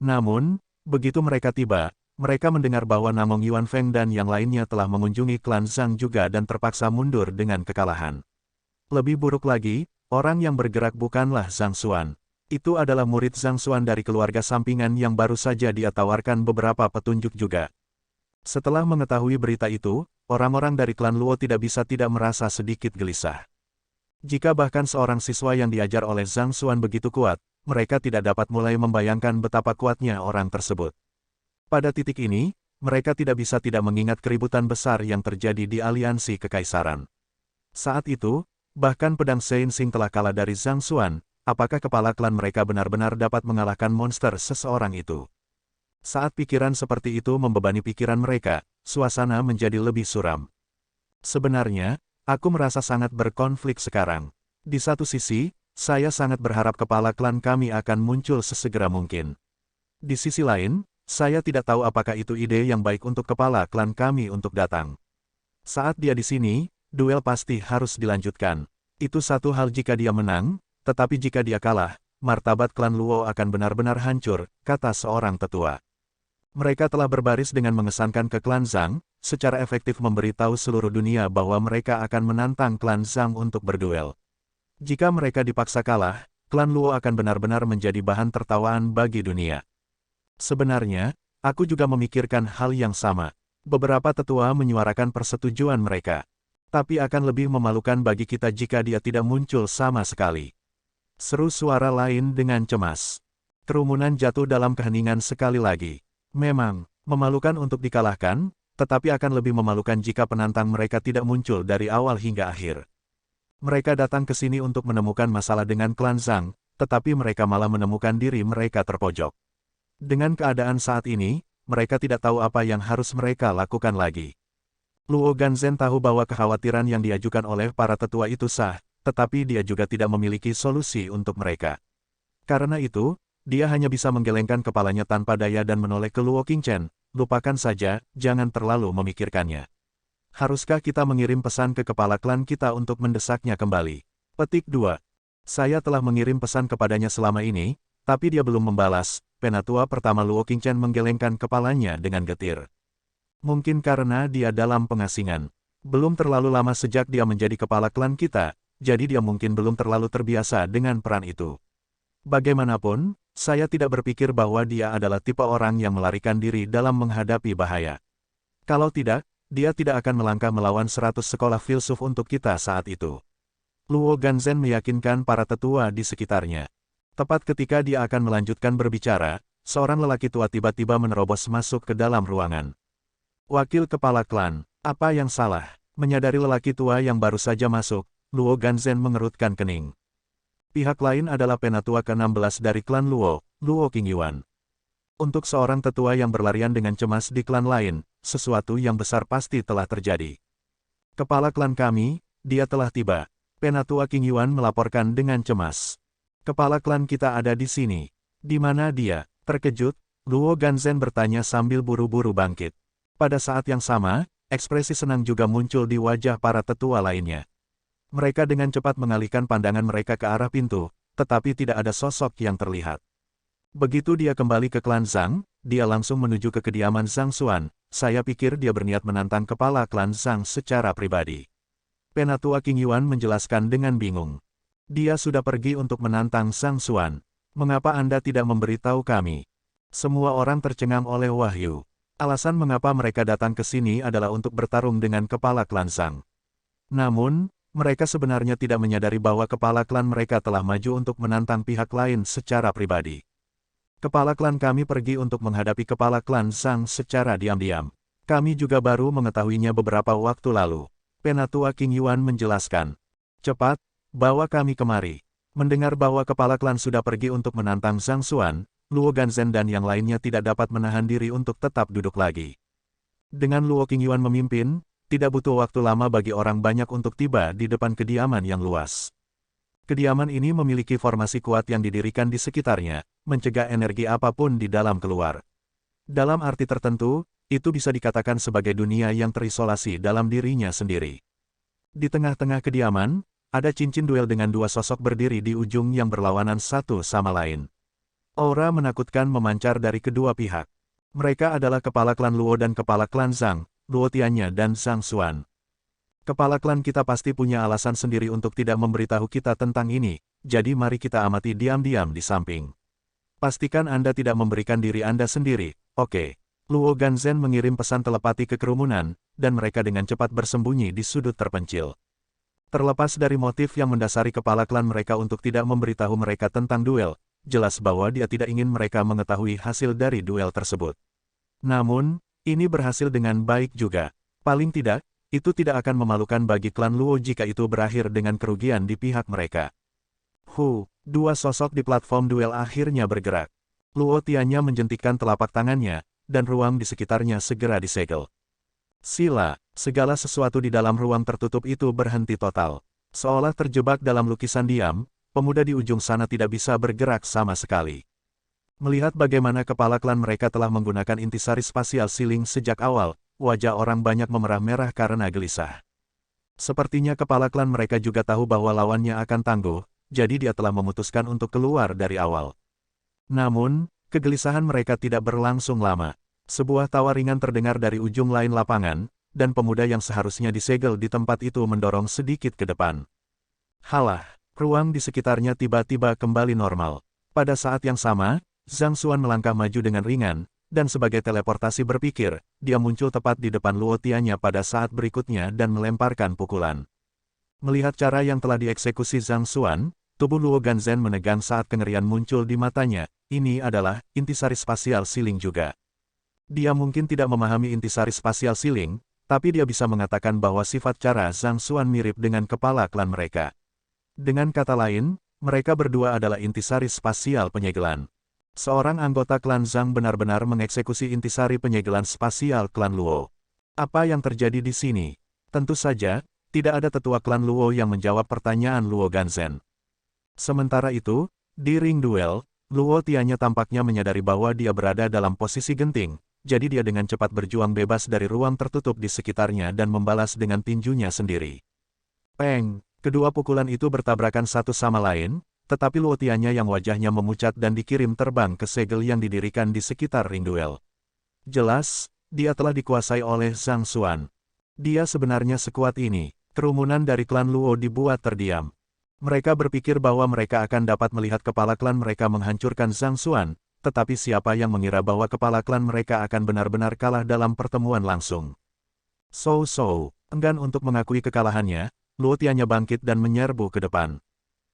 Namun, begitu mereka tiba, mereka mendengar bahwa Namong Yuanfeng dan yang lainnya telah mengunjungi klan Zhang juga dan terpaksa mundur dengan kekalahan. Lebih buruk lagi, orang yang bergerak bukanlah Zhang Xuan. Itu adalah murid Zhang Xuan dari keluarga sampingan yang baru saja dia tawarkan beberapa petunjuk juga. Setelah mengetahui berita itu, orang-orang dari klan Luo tidak bisa tidak merasa sedikit gelisah. Jika bahkan seorang siswa yang diajar oleh Zhang Xuan begitu kuat, mereka tidak dapat mulai membayangkan betapa kuatnya orang tersebut. Pada titik ini, mereka tidak bisa tidak mengingat keributan besar yang terjadi di aliansi kekaisaran. Saat itu, bahkan pedang Sein Xing telah kalah dari Zhang Xuan, apakah kepala klan mereka benar-benar dapat mengalahkan monster seseorang itu? Saat pikiran seperti itu membebani pikiran mereka, suasana menjadi lebih suram. Sebenarnya, aku merasa sangat berkonflik sekarang. Di satu sisi, saya sangat berharap kepala klan kami akan muncul sesegera mungkin. Di sisi lain, saya tidak tahu apakah itu ide yang baik untuk kepala klan kami untuk datang. Saat dia di sini, duel pasti harus dilanjutkan. Itu satu hal jika dia menang, tetapi jika dia kalah, martabat klan Luo akan benar-benar hancur, kata seorang tetua. Mereka telah berbaris dengan mengesankan ke klan Zhang, secara efektif memberitahu seluruh dunia bahwa mereka akan menantang klan Zhang untuk berduel. Jika mereka dipaksa kalah, klan Luo akan benar-benar menjadi bahan tertawaan bagi dunia. Sebenarnya, aku juga memikirkan hal yang sama. Beberapa tetua menyuarakan persetujuan mereka. Tapi akan lebih memalukan bagi kita jika dia tidak muncul sama sekali. Seru suara lain dengan cemas. Kerumunan jatuh dalam keheningan sekali lagi. Memang, memalukan untuk dikalahkan, tetapi akan lebih memalukan jika penantang mereka tidak muncul dari awal hingga akhir. Mereka datang ke sini untuk menemukan masalah dengan klan Zhang, tetapi mereka malah menemukan diri mereka terpojok. Dengan keadaan saat ini, mereka tidak tahu apa yang harus mereka lakukan lagi. Luo Ganzhen tahu bahwa kekhawatiran yang diajukan oleh para tetua itu sah, tetapi dia juga tidak memiliki solusi untuk mereka. Karena itu, dia hanya bisa menggelengkan kepalanya tanpa daya dan menoleh ke Luo Qingchen. Lupakan saja, jangan terlalu memikirkannya. Haruskah kita mengirim pesan ke kepala klan kita untuk mendesaknya kembali? Petik 2. Saya telah mengirim pesan kepadanya selama ini, tapi dia belum membalas. Penatua pertama Luo Qingchen menggelengkan kepalanya dengan getir. Mungkin karena dia dalam pengasingan. Belum terlalu lama sejak dia menjadi kepala klan kita, jadi dia mungkin belum terlalu terbiasa dengan peran itu. Bagaimanapun, saya tidak berpikir bahwa dia adalah tipe orang yang melarikan diri dalam menghadapi bahaya. Kalau tidak, dia tidak akan melangkah melawan 100 sekolah filsuf untuk kita saat itu. Luo Ganzhen meyakinkan para tetua di sekitarnya. Tepat ketika dia akan melanjutkan berbicara, seorang lelaki tua tiba-tiba menerobos masuk ke dalam ruangan. Wakil kepala klan, apa yang salah? Menyadari lelaki tua yang baru saja masuk, Luo Ganzhen mengerutkan kening. Pihak lain adalah penatua ke-16 dari klan Luo, Luo Qingyuan. Untuk seorang tetua yang berlarian dengan cemas di klan lain, sesuatu yang besar pasti telah terjadi. Kepala klan kami, dia telah tiba. Penatua Qingyuan melaporkan dengan cemas. Kepala klan kita ada di sini. Di mana dia? Terkejut, Luo Ganzhen bertanya sambil buru-buru bangkit. Pada saat yang sama, ekspresi senang juga muncul di wajah para tetua lainnya. Mereka dengan cepat mengalihkan pandangan mereka ke arah pintu, tetapi tidak ada sosok yang terlihat. Begitu dia kembali ke klan Zhang, dia langsung menuju ke kediaman Zhang Xuan. Saya pikir dia berniat menantang kepala klan Zhang secara pribadi. Penatua Qingyuan menjelaskan dengan bingung. Dia sudah pergi untuk menantang Zhang Xuan. Mengapa Anda tidak memberitahu kami? Semua orang tercengang oleh wahyu. Alasan mengapa mereka datang ke sini adalah untuk bertarung dengan kepala klan Zhang. Namun, mereka sebenarnya tidak menyadari bahwa kepala klan mereka telah maju untuk menantang pihak lain secara pribadi. Kepala klan kami pergi untuk menghadapi kepala klan Zhang secara diam-diam. Kami juga baru mengetahuinya beberapa waktu lalu. Penatua Qingyuan menjelaskan. Cepat, bawa kami kemari. Mendengar bahwa kepala klan sudah pergi untuk menantang Zhang Xuan, Luo Ganzhen dan yang lainnya tidak dapat menahan diri untuk tetap duduk lagi. Dengan Luo Qingyuan memimpin, tidak butuh waktu lama bagi orang banyak untuk tiba di depan kediaman yang luas. Kediaman ini memiliki formasi kuat yang didirikan di sekitarnya, mencegah energi apapun di dalam keluar. Dalam arti tertentu, itu bisa dikatakan sebagai dunia yang terisolasi dalam dirinya sendiri. Di tengah-tengah kediaman, ada cincin duel dengan dua sosok berdiri di ujung yang berlawanan satu sama lain. Aura menakutkan memancar dari kedua pihak. Mereka adalah kepala klan Luo dan kepala klan Zhang, Luo Tiannya dan Zhang Xuan. Kepala klan kita pasti punya alasan sendiri untuk tidak memberitahu kita tentang ini, jadi mari kita amati diam-diam di samping. Pastikan Anda tidak memberikan diri Anda sendiri, oke. Luo Ganzhen mengirim pesan telepati ke kerumunan, dan mereka dengan cepat bersembunyi di sudut terpencil. Terlepas dari motif yang mendasari kepala klan mereka untuk tidak memberitahu mereka tentang duel, jelas bahwa dia tidak ingin mereka mengetahui hasil dari duel tersebut. Namun, ini berhasil dengan baik juga. Paling tidak, itu tidak akan memalukan bagi klan Luo jika itu berakhir dengan kerugian di pihak mereka. Dua sosok di platform duel akhirnya bergerak. Luo Tiannya menjentikkan telapak tangannya, dan ruang di sekitarnya segera disegel. Sila, segala sesuatu di dalam ruang tertutup itu berhenti total. Seolah terjebak dalam lukisan diam, pemuda di ujung sana tidak bisa bergerak sama sekali. Melihat bagaimana kepala klan mereka telah menggunakan intisari spasial siling sejak awal, wajah orang banyak memerah-merah karena gelisah. Sepertinya kepala klan mereka juga tahu bahwa lawannya akan tangguh, jadi dia telah memutuskan untuk keluar dari awal. Namun, kegelisahan mereka tidak berlangsung lama. Sebuah tawa ringan terdengar dari ujung lain lapangan, dan pemuda yang seharusnya disegel di tempat itu mendorong sedikit ke depan. Halah, ruang di sekitarnya tiba-tiba kembali normal. Pada saat yang sama, Zhang Xuan melangkah maju dengan ringan, dan sebagai teleportasi berpikir, dia muncul tepat di depan Luo Tianya pada saat berikutnya dan melemparkan pukulan. Melihat cara yang telah dieksekusi Zhang Xuan, tubuh Luo Ganzhen menegang saat kengerian muncul di matanya. Ini adalah intisari spasial siling juga. Dia mungkin tidak memahami intisari spasial siling, tapi dia bisa mengatakan bahwa sifat cara Zhang Xuan mirip dengan kepala klan mereka. Dengan kata lain, mereka berdua adalah intisari spasial penyegelan. Seorang anggota klan Zhang benar-benar mengeksekusi intisari penyegelan spasial klan Luo. Apa yang terjadi di sini? Tentu saja, tidak ada tetua klan Luo yang menjawab pertanyaan Luo Ganzhen. Sementara itu, di ring duel, Luo Tianya tampaknya menyadari bahwa dia berada dalam posisi genting, jadi dia dengan cepat berjuang bebas dari ruang tertutup di sekitarnya dan membalas dengan tinjunya sendiri. Peng! Kedua pukulan itu bertabrakan satu sama lain, tetapi Luo Tianya yang wajahnya memucat dan dikirim terbang ke segel yang didirikan di sekitar ring duel. Jelas, dia telah dikuasai oleh Zhang Xuan. Dia sebenarnya sekuat ini. Kerumunan dari klan Luo dibuat terdiam. Mereka berpikir bahwa mereka akan dapat melihat kepala klan mereka menghancurkan Zhang Xuan, tetapi siapa yang mengira bahwa kepala klan mereka akan benar-benar kalah dalam pertemuan langsung. So, enggan untuk mengakui kekalahannya, Luo Tianya bangkit dan menyerbu ke depan.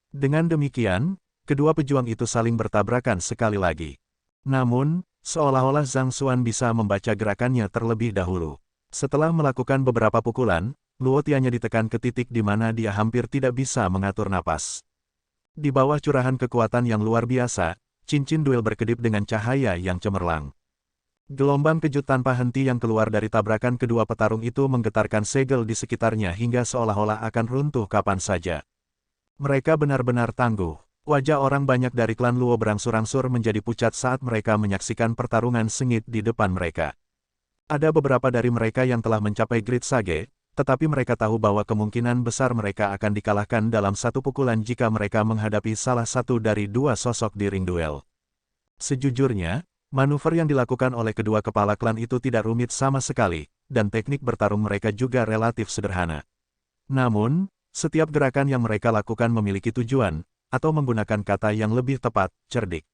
Dengan demikian, kedua pejuang itu saling bertabrakan sekali lagi. Namun, seolah-olah Zhang Xuan bisa membaca gerakannya terlebih dahulu. Setelah melakukan beberapa pukulan, Luo Tianya ditekan ke titik di mana dia hampir tidak bisa mengatur napas. Di bawah curahan kekuatan yang luar biasa, cincin duel berkedip dengan cahaya yang cemerlang. Gelombang kejut tanpa henti yang keluar dari tabrakan kedua petarung itu menggetarkan segel di sekitarnya hingga seolah-olah akan runtuh kapan saja. Mereka benar-benar tangguh. Wajah orang banyak dari klan Luo berangsur-angsur menjadi pucat saat mereka menyaksikan pertarungan sengit di depan mereka. Ada beberapa dari mereka yang telah mencapai Great Sage, tetapi mereka tahu bahwa kemungkinan besar mereka akan dikalahkan dalam satu pukulan jika mereka menghadapi salah satu dari dua sosok di ring duel. Sejujurnya, manuver yang dilakukan oleh kedua kepala klan itu tidak rumit sama sekali, dan teknik bertarung mereka juga relatif sederhana. Namun, setiap gerakan yang mereka lakukan memiliki tujuan, atau menggunakan kata yang lebih tepat, cerdik.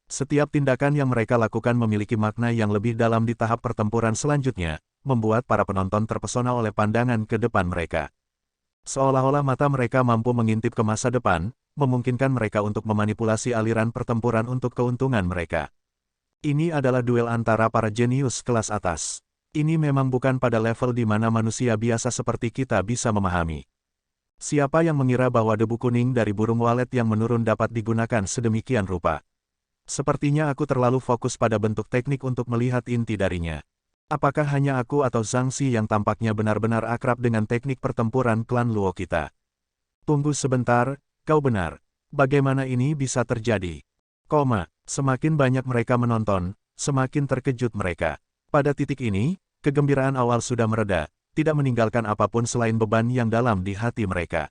Setiap tindakan yang mereka lakukan memiliki makna yang lebih dalam di tahap pertempuran selanjutnya, membuat para penonton terpesona oleh pandangan ke depan mereka. Seolah-olah mata mereka mampu mengintip ke masa depan, memungkinkan mereka untuk memanipulasi aliran pertempuran untuk keuntungan mereka. Ini adalah duel antara para jenius kelas atas. Ini memang bukan pada level di mana manusia biasa seperti kita bisa memahami. Siapa yang mengira bahwa debu kuning dari burung walet yang menurun dapat digunakan sedemikian rupa? Sepertinya aku terlalu fokus pada bentuk teknik untuk melihat inti darinya. Apakah hanya aku atau Zhang Xi yang tampaknya benar-benar akrab dengan teknik pertempuran klan Luo kita? Tunggu sebentar, kau benar. Bagaimana ini bisa terjadi? Semakin banyak mereka menonton, semakin terkejut mereka. Pada titik ini, kegembiraan awal sudah mereda, tidak meninggalkan apapun selain beban yang dalam di hati mereka.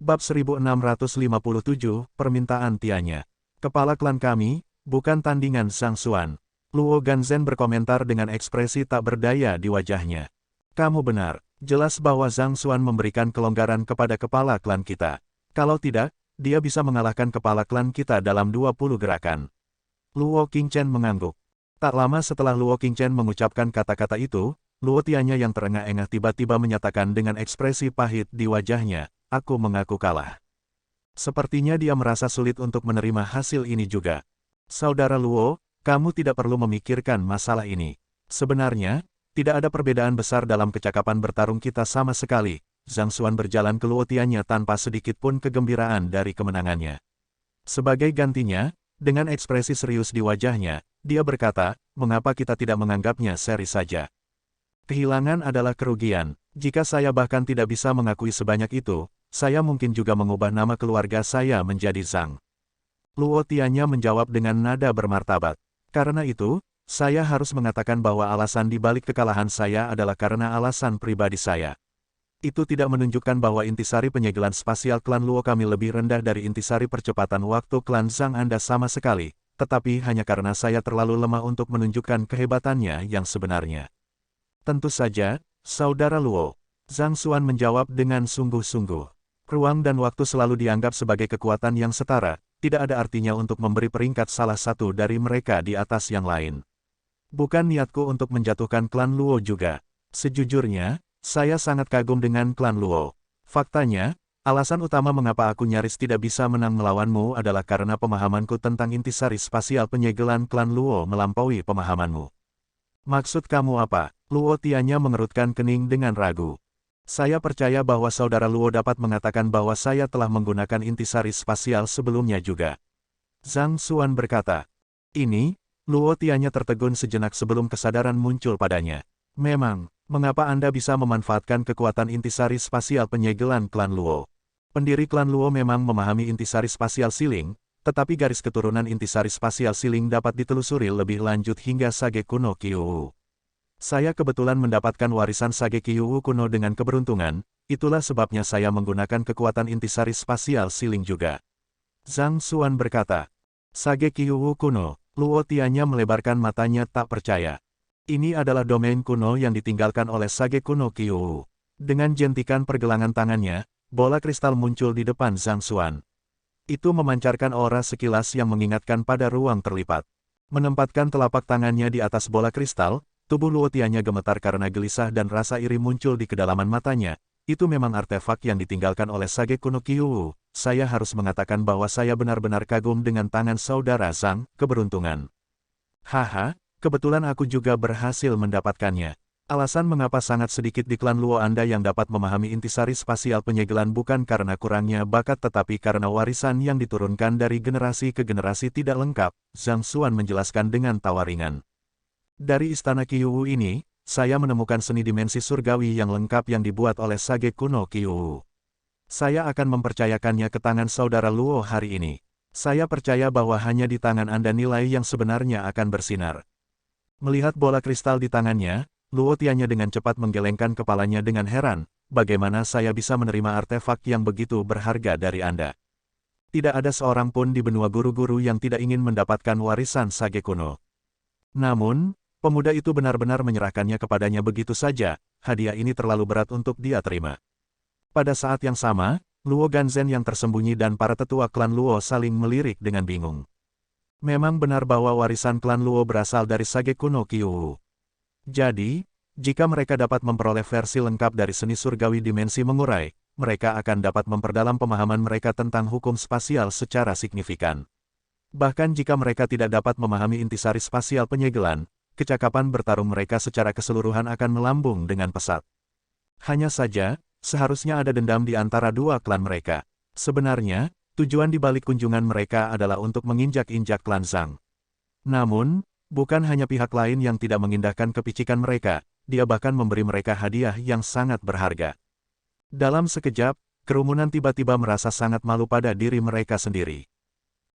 Bab 1657, Permintaan Tianya. Kepala klan kami, bukan tandingan Zhang Xuan. Luo Ganzhen berkomentar dengan ekspresi tak berdaya di wajahnya. Kamu benar, jelas bahwa Zhang Xuan memberikan kelonggaran kepada kepala klan kita. Kalau tidak, dia bisa mengalahkan kepala klan kita dalam 20 gerakan. Luo Qingchen mengangguk. Tak lama setelah Luo Qingchen mengucapkan kata-kata itu, Luo Tianya yang terengah-engah tiba-tiba menyatakan dengan ekspresi pahit di wajahnya, aku mengaku kalah. Sepertinya dia merasa sulit untuk menerima hasil ini juga. Saudara Luo, kamu tidak perlu memikirkan masalah ini. Sebenarnya, tidak ada perbedaan besar dalam kecakapan bertarung kita sama sekali. Zhang Xuan berjalan ke Luo Tianya tanpa sedikit pun kegembiraan dari kemenangannya. Sebagai gantinya, dengan ekspresi serius di wajahnya, dia berkata, mengapa kita tidak menganggapnya seri saja? Kehilangan adalah kerugian. Jika saya bahkan tidak bisa mengakui sebanyak itu, saya mungkin juga mengubah nama keluarga saya menjadi Zhang. Luo Tianya menjawab dengan nada bermartabat. Karena itu, saya harus mengatakan bahwa alasan di balik kekalahan saya adalah karena alasan pribadi saya. Itu tidak menunjukkan bahwa intisari penyegelan spasial klan Luo kami lebih rendah dari intisari percepatan waktu klan Zhang Anda sama sekali, tetapi hanya karena saya terlalu lemah untuk menunjukkan kehebatannya yang sebenarnya. Tentu saja, Saudara Luo. Zhang Xuan menjawab dengan sungguh-sungguh. Ruang dan waktu selalu dianggap sebagai kekuatan yang setara, tidak ada artinya untuk memberi peringkat salah satu dari mereka di atas yang lain. Bukan niatku untuk menjatuhkan klan Luo juga. Sejujurnya, saya sangat kagum dengan klan Luo. Faktanya, alasan utama mengapa aku nyaris tidak bisa menang melawanmu adalah karena pemahamanku tentang intisari spasial penyegelan klan Luo melampaui pemahamanmu. Maksud kamu apa? Luo Tianya mengerutkan kening dengan ragu. Saya percaya bahwa saudara Luo dapat mengatakan bahwa saya telah menggunakan intisari spasial sebelumnya juga. Zhang Xuan berkata. Ini, Luo Tianya tertegun sejenak sebelum kesadaran muncul padanya. Memang, mengapa Anda bisa memanfaatkan kekuatan intisari spasial penyegelan klan Luo? Pendiri klan Luo memang memahami intisari spasial Siling, tetapi garis keturunan intisari spasial Siling dapat ditelusuri lebih lanjut hingga Sage kuno Kyuu. Saya kebetulan mendapatkan warisan Sage Kyuu kuno dengan keberuntungan, itulah sebabnya saya menggunakan kekuatan intisari spasial Siling juga. Zhang Xuan berkata. Sage Kyuu kuno, Luo Tianya melebarkan matanya tak percaya. Ini adalah domain kuno yang ditinggalkan oleh Sage kuno Kyuu. Dengan jentikan pergelangan tangannya, bola kristal muncul di depan Zhang Xuan. Itu memancarkan aura sekilas yang mengingatkan pada ruang terlipat. Menempatkan telapak tangannya di atas bola kristal, tubuh Luo Tianya gemetar karena gelisah dan rasa iri muncul di kedalaman matanya. Itu memang artefak yang ditinggalkan oleh Sage kuno Kyuu. Saya harus mengatakan bahwa saya benar-benar kagum dengan tangan saudara Zhang, keberuntungan. Haha, kebetulan aku juga berhasil mendapatkannya. Alasan mengapa sangat sedikit di klan Luo Anda yang dapat memahami intisari spasial penyegelan bukan karena kurangnya bakat tetapi karena warisan yang diturunkan dari generasi ke generasi tidak lengkap, Zhang Xuan menjelaskan dengan tawa ringan. Dari istana Kyuu ini, saya menemukan seni dimensi surgawi yang lengkap yang dibuat oleh Sage kuno Kyuu. Saya akan mempercayakannya ke tangan saudara Luo hari ini. Saya percaya bahwa hanya di tangan Anda nilai yang sebenarnya akan bersinar. Melihat bola kristal di tangannya, Luo Tianya dengan cepat menggelengkan kepalanya dengan heran, bagaimana saya bisa menerima artefak yang begitu berharga dari Anda? Tidak ada seorang pun di benua guru-guru yang tidak ingin mendapatkan warisan Sage kuno. Namun, pemuda itu benar-benar menyerahkannya kepadanya begitu saja, hadiah ini terlalu berat untuk dia terima. Pada saat yang sama, Luo Ganzhen yang tersembunyi dan para tetua klan Luo saling melirik dengan bingung. Memang benar bahwa warisan klan Luo berasal dari Sage kuno Kyuu. Jadi, jika mereka dapat memperoleh versi lengkap dari seni surgawi dimensi mengurai, mereka akan dapat memperdalam pemahaman mereka tentang hukum spasial secara signifikan. Bahkan jika mereka tidak dapat memahami intisari spasial penyegelan, kecakapan bertarung mereka secara keseluruhan akan melambung dengan pesat. Hanya saja, seharusnya ada dendam di antara dua klan mereka. Sebenarnya, tujuan di balik kunjungan mereka adalah untuk menginjak-injak klan Zhang. Namun, bukan hanya pihak lain yang tidak mengindahkan kepicikan mereka, dia bahkan memberi mereka hadiah yang sangat berharga. Dalam sekejap, kerumunan tiba-tiba merasa sangat malu pada diri mereka sendiri.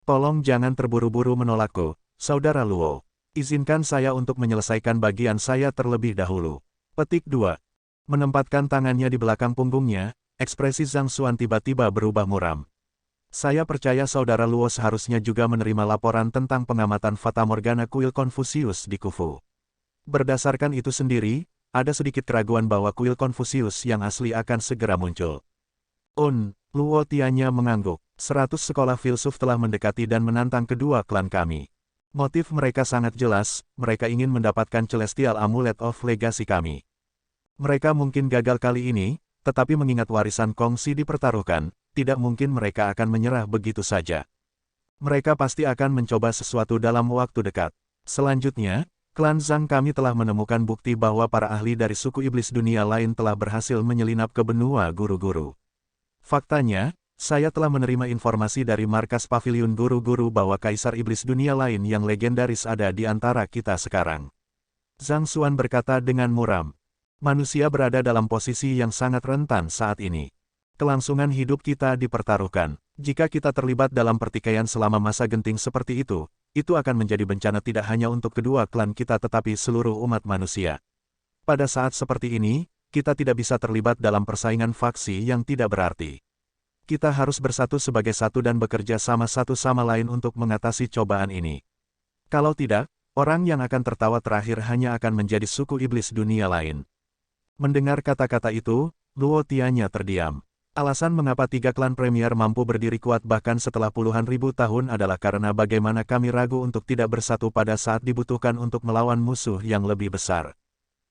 Tolong jangan terburu-buru menolakku, Saudara Luo. Izinkan saya untuk menyelesaikan bagian saya terlebih dahulu. Petik 2. Menempatkan tangannya di belakang punggungnya, ekspresi Zhang Xuan tiba-tiba berubah muram. Saya percaya saudara Luo seharusnya juga menerima laporan tentang pengamatan Fata Morgana kuil Konfusius di Khufu. Berdasarkan itu sendiri, ada sedikit keraguan bahwa kuil Konfusius yang asli akan segera muncul. Luo Tianya mengangguk. 100 sekolah filsuf telah mendekati dan menantang kedua klan kami. Motif mereka sangat jelas, mereka ingin mendapatkan Celestial Amulet of Legacy kami. Mereka mungkin gagal kali ini, tetapi mengingat warisan kongsi dipertaruhkan, tidak mungkin mereka akan menyerah begitu saja. Mereka pasti akan mencoba sesuatu dalam waktu dekat. Selanjutnya, klan Zhang kami telah menemukan bukti bahwa para ahli dari suku iblis dunia lain telah berhasil menyelinap ke benua guru-guru. Faktanya, saya telah menerima informasi dari markas paviliun guru-guru bahwa kaisar iblis dunia lain yang legendaris ada di antara kita sekarang. Zhang Xuan berkata dengan muram. Manusia berada dalam posisi yang sangat rentan saat ini. Kelangsungan hidup kita dipertaruhkan. Jika kita terlibat dalam pertikaian selama masa genting seperti itu akan menjadi bencana tidak hanya untuk kedua klan kita tetapi seluruh umat manusia. Pada saat seperti ini, kita tidak bisa terlibat dalam persaingan faksi yang tidak berarti. Kita harus bersatu sebagai satu dan bekerja sama satu sama lain untuk mengatasi cobaan ini. Kalau tidak, orang yang akan tertawa terakhir hanya akan menjadi suku iblis dunia lain. Mendengar kata-kata itu, Luo Tianya terdiam. Alasan mengapa 3 klan premier mampu berdiri kuat bahkan setelah puluhan ribu tahun adalah karena bagaimana kami ragu untuk tidak bersatu pada saat dibutuhkan untuk melawan musuh yang lebih besar.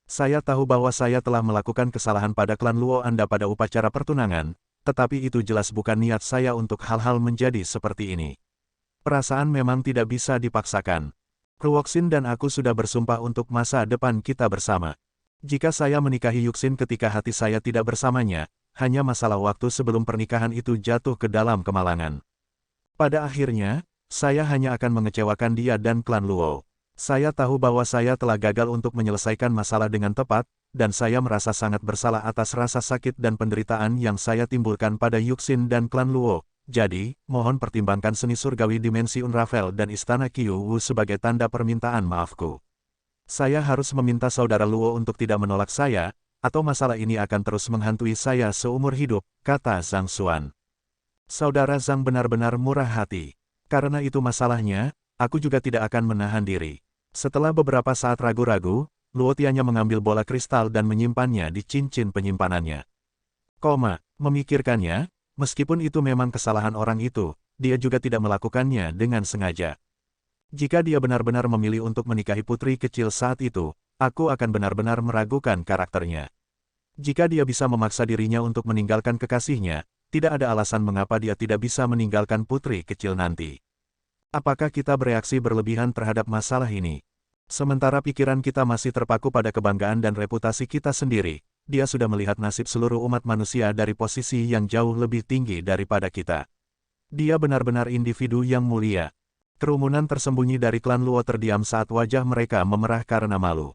Saya tahu bahwa saya telah melakukan kesalahan pada klan Luo Anda pada upacara pertunangan, tetapi itu jelas bukan niat saya untuk hal-hal menjadi seperti ini. Perasaan memang tidak bisa dipaksakan. Ruoxin dan aku sudah bersumpah untuk masa depan kita bersama. Jika saya menikahi Yuxin ketika hati saya tidak bersamanya, hanya masalah waktu sebelum pernikahan itu jatuh ke dalam kemalangan. Pada akhirnya, saya hanya akan mengecewakan dia dan klan Luo. Saya tahu bahwa saya telah gagal untuk menyelesaikan masalah dengan tepat, dan saya merasa sangat bersalah atas rasa sakit dan penderitaan yang saya timbulkan pada Yuxin dan klan Luo. Jadi, mohon pertimbangkan seni surgawi dimensi Unravel dan istana Qiu Wu sebagai tanda permintaan maafku. Saya harus meminta saudara Luo untuk tidak menolak saya, atau masalah ini akan terus menghantui saya seumur hidup, kata Zhang Xuan. Saudara Zhang benar-benar murah hati. Karena itu masalahnya, aku juga tidak akan menahan diri. Setelah beberapa saat ragu-ragu, Luo Tianya mengambil bola kristal dan menyimpannya di cincin penyimpanannya. Memikirkannya, meskipun itu memang kesalahan orang itu, dia juga tidak melakukannya dengan sengaja. Jika dia benar-benar memilih untuk menikahi putri kecil saat itu, aku akan benar-benar meragukan karakternya. Jika dia bisa memaksa dirinya untuk meninggalkan kekasihnya, tidak ada alasan mengapa dia tidak bisa meninggalkan putri kecil nanti. Apakah kita bereaksi berlebihan terhadap masalah ini? Sementara pikiran kita masih terpaku pada kebanggaan dan reputasi kita sendiri, dia sudah melihat nasib seluruh umat manusia dari posisi yang jauh lebih tinggi daripada kita. Dia benar-benar individu yang mulia. Kerumunan tersembunyi dari klan Luo terdiam saat wajah mereka memerah karena malu.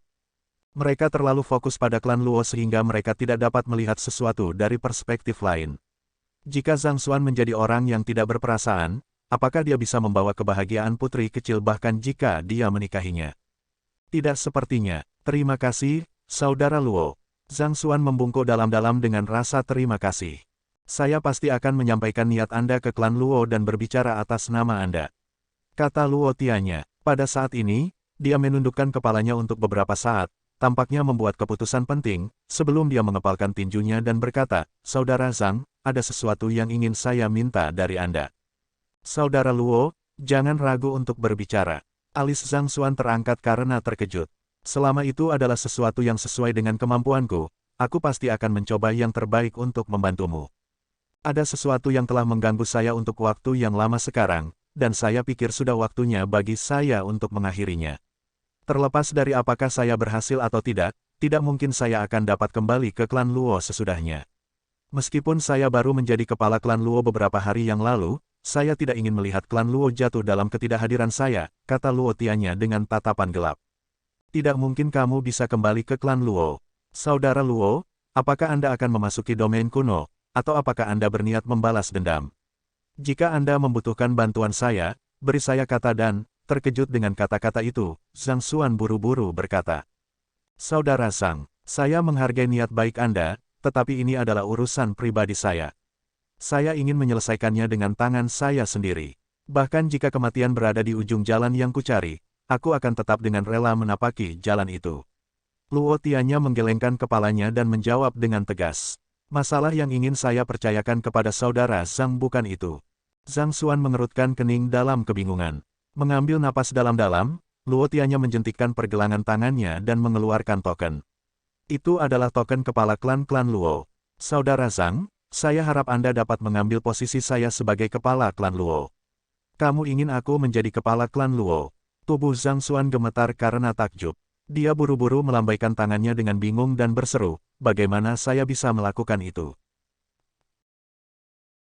Mereka terlalu fokus pada klan Luo sehingga mereka tidak dapat melihat sesuatu dari perspektif lain. Jika Zhang Xuan menjadi orang yang tidak berperasaan, apakah dia bisa membawa kebahagiaan putri kecil bahkan jika dia menikahinya? Tidak sepertinya. Terima kasih, saudara Luo. Zhang Xuan membungkuk dalam-dalam dengan rasa terima kasih. Saya pasti akan menyampaikan niat Anda ke klan Luo dan berbicara atas nama Anda, kata Luo Tianya. Pada saat ini, dia menundukkan kepalanya untuk beberapa saat, tampaknya membuat keputusan penting, sebelum dia mengepalkan tinjunya dan berkata, Saudara Zhang, ada sesuatu yang ingin saya minta dari Anda. Saudara Luo, jangan ragu untuk berbicara. Alis Zhang Xuan terangkat karena terkejut. Selama itu adalah sesuatu yang sesuai dengan kemampuanku, aku pasti akan mencoba yang terbaik untuk membantumu. Ada sesuatu yang telah mengganggu saya untuk waktu yang lama sekarang, dan saya pikir sudah waktunya bagi saya untuk mengakhirinya. Terlepas dari apakah saya berhasil atau tidak mungkin saya akan dapat kembali ke klan Luo sesudahnya. Meskipun saya baru menjadi kepala klan Luo beberapa hari yang lalu, saya tidak ingin melihat klan Luo jatuh dalam ketidakhadiran saya, kata Luo Tianya dengan tatapan gelap. Tidak mungkin kamu bisa kembali ke klan Luo. Saudara Luo, apakah Anda akan memasuki domain kuno, atau apakah Anda berniat membalas dendam? Jika Anda membutuhkan bantuan saya, beri saya kata dan, terkejut dengan kata-kata itu, Zhang Xuan buru-buru berkata. Saudara Zhang, saya menghargai niat baik Anda, tetapi ini adalah urusan pribadi saya. Saya ingin menyelesaikannya dengan tangan saya sendiri. Bahkan jika kematian berada di ujung jalan yang kucari, aku akan tetap dengan rela menapaki jalan itu. Luo Tianya menggelengkan kepalanya dan menjawab dengan tegas. Masalah yang ingin saya percayakan kepada saudara Zhang bukan itu. Zhang Xuan mengerutkan kening dalam kebingungan. Mengambil napas dalam-dalam, Luo Tianya menjentikkan pergelangan tangannya dan mengeluarkan token. Itu adalah token kepala klan-klan Luo. Saudara Zhang, saya harap Anda dapat mengambil posisi saya sebagai kepala klan Luo. Kamu ingin aku menjadi kepala klan Luo? Tubuh Zhang Xuan gemetar karena takjub. Dia buru-buru melambaikan tangannya dengan bingung dan berseru, bagaimana saya bisa melakukan itu?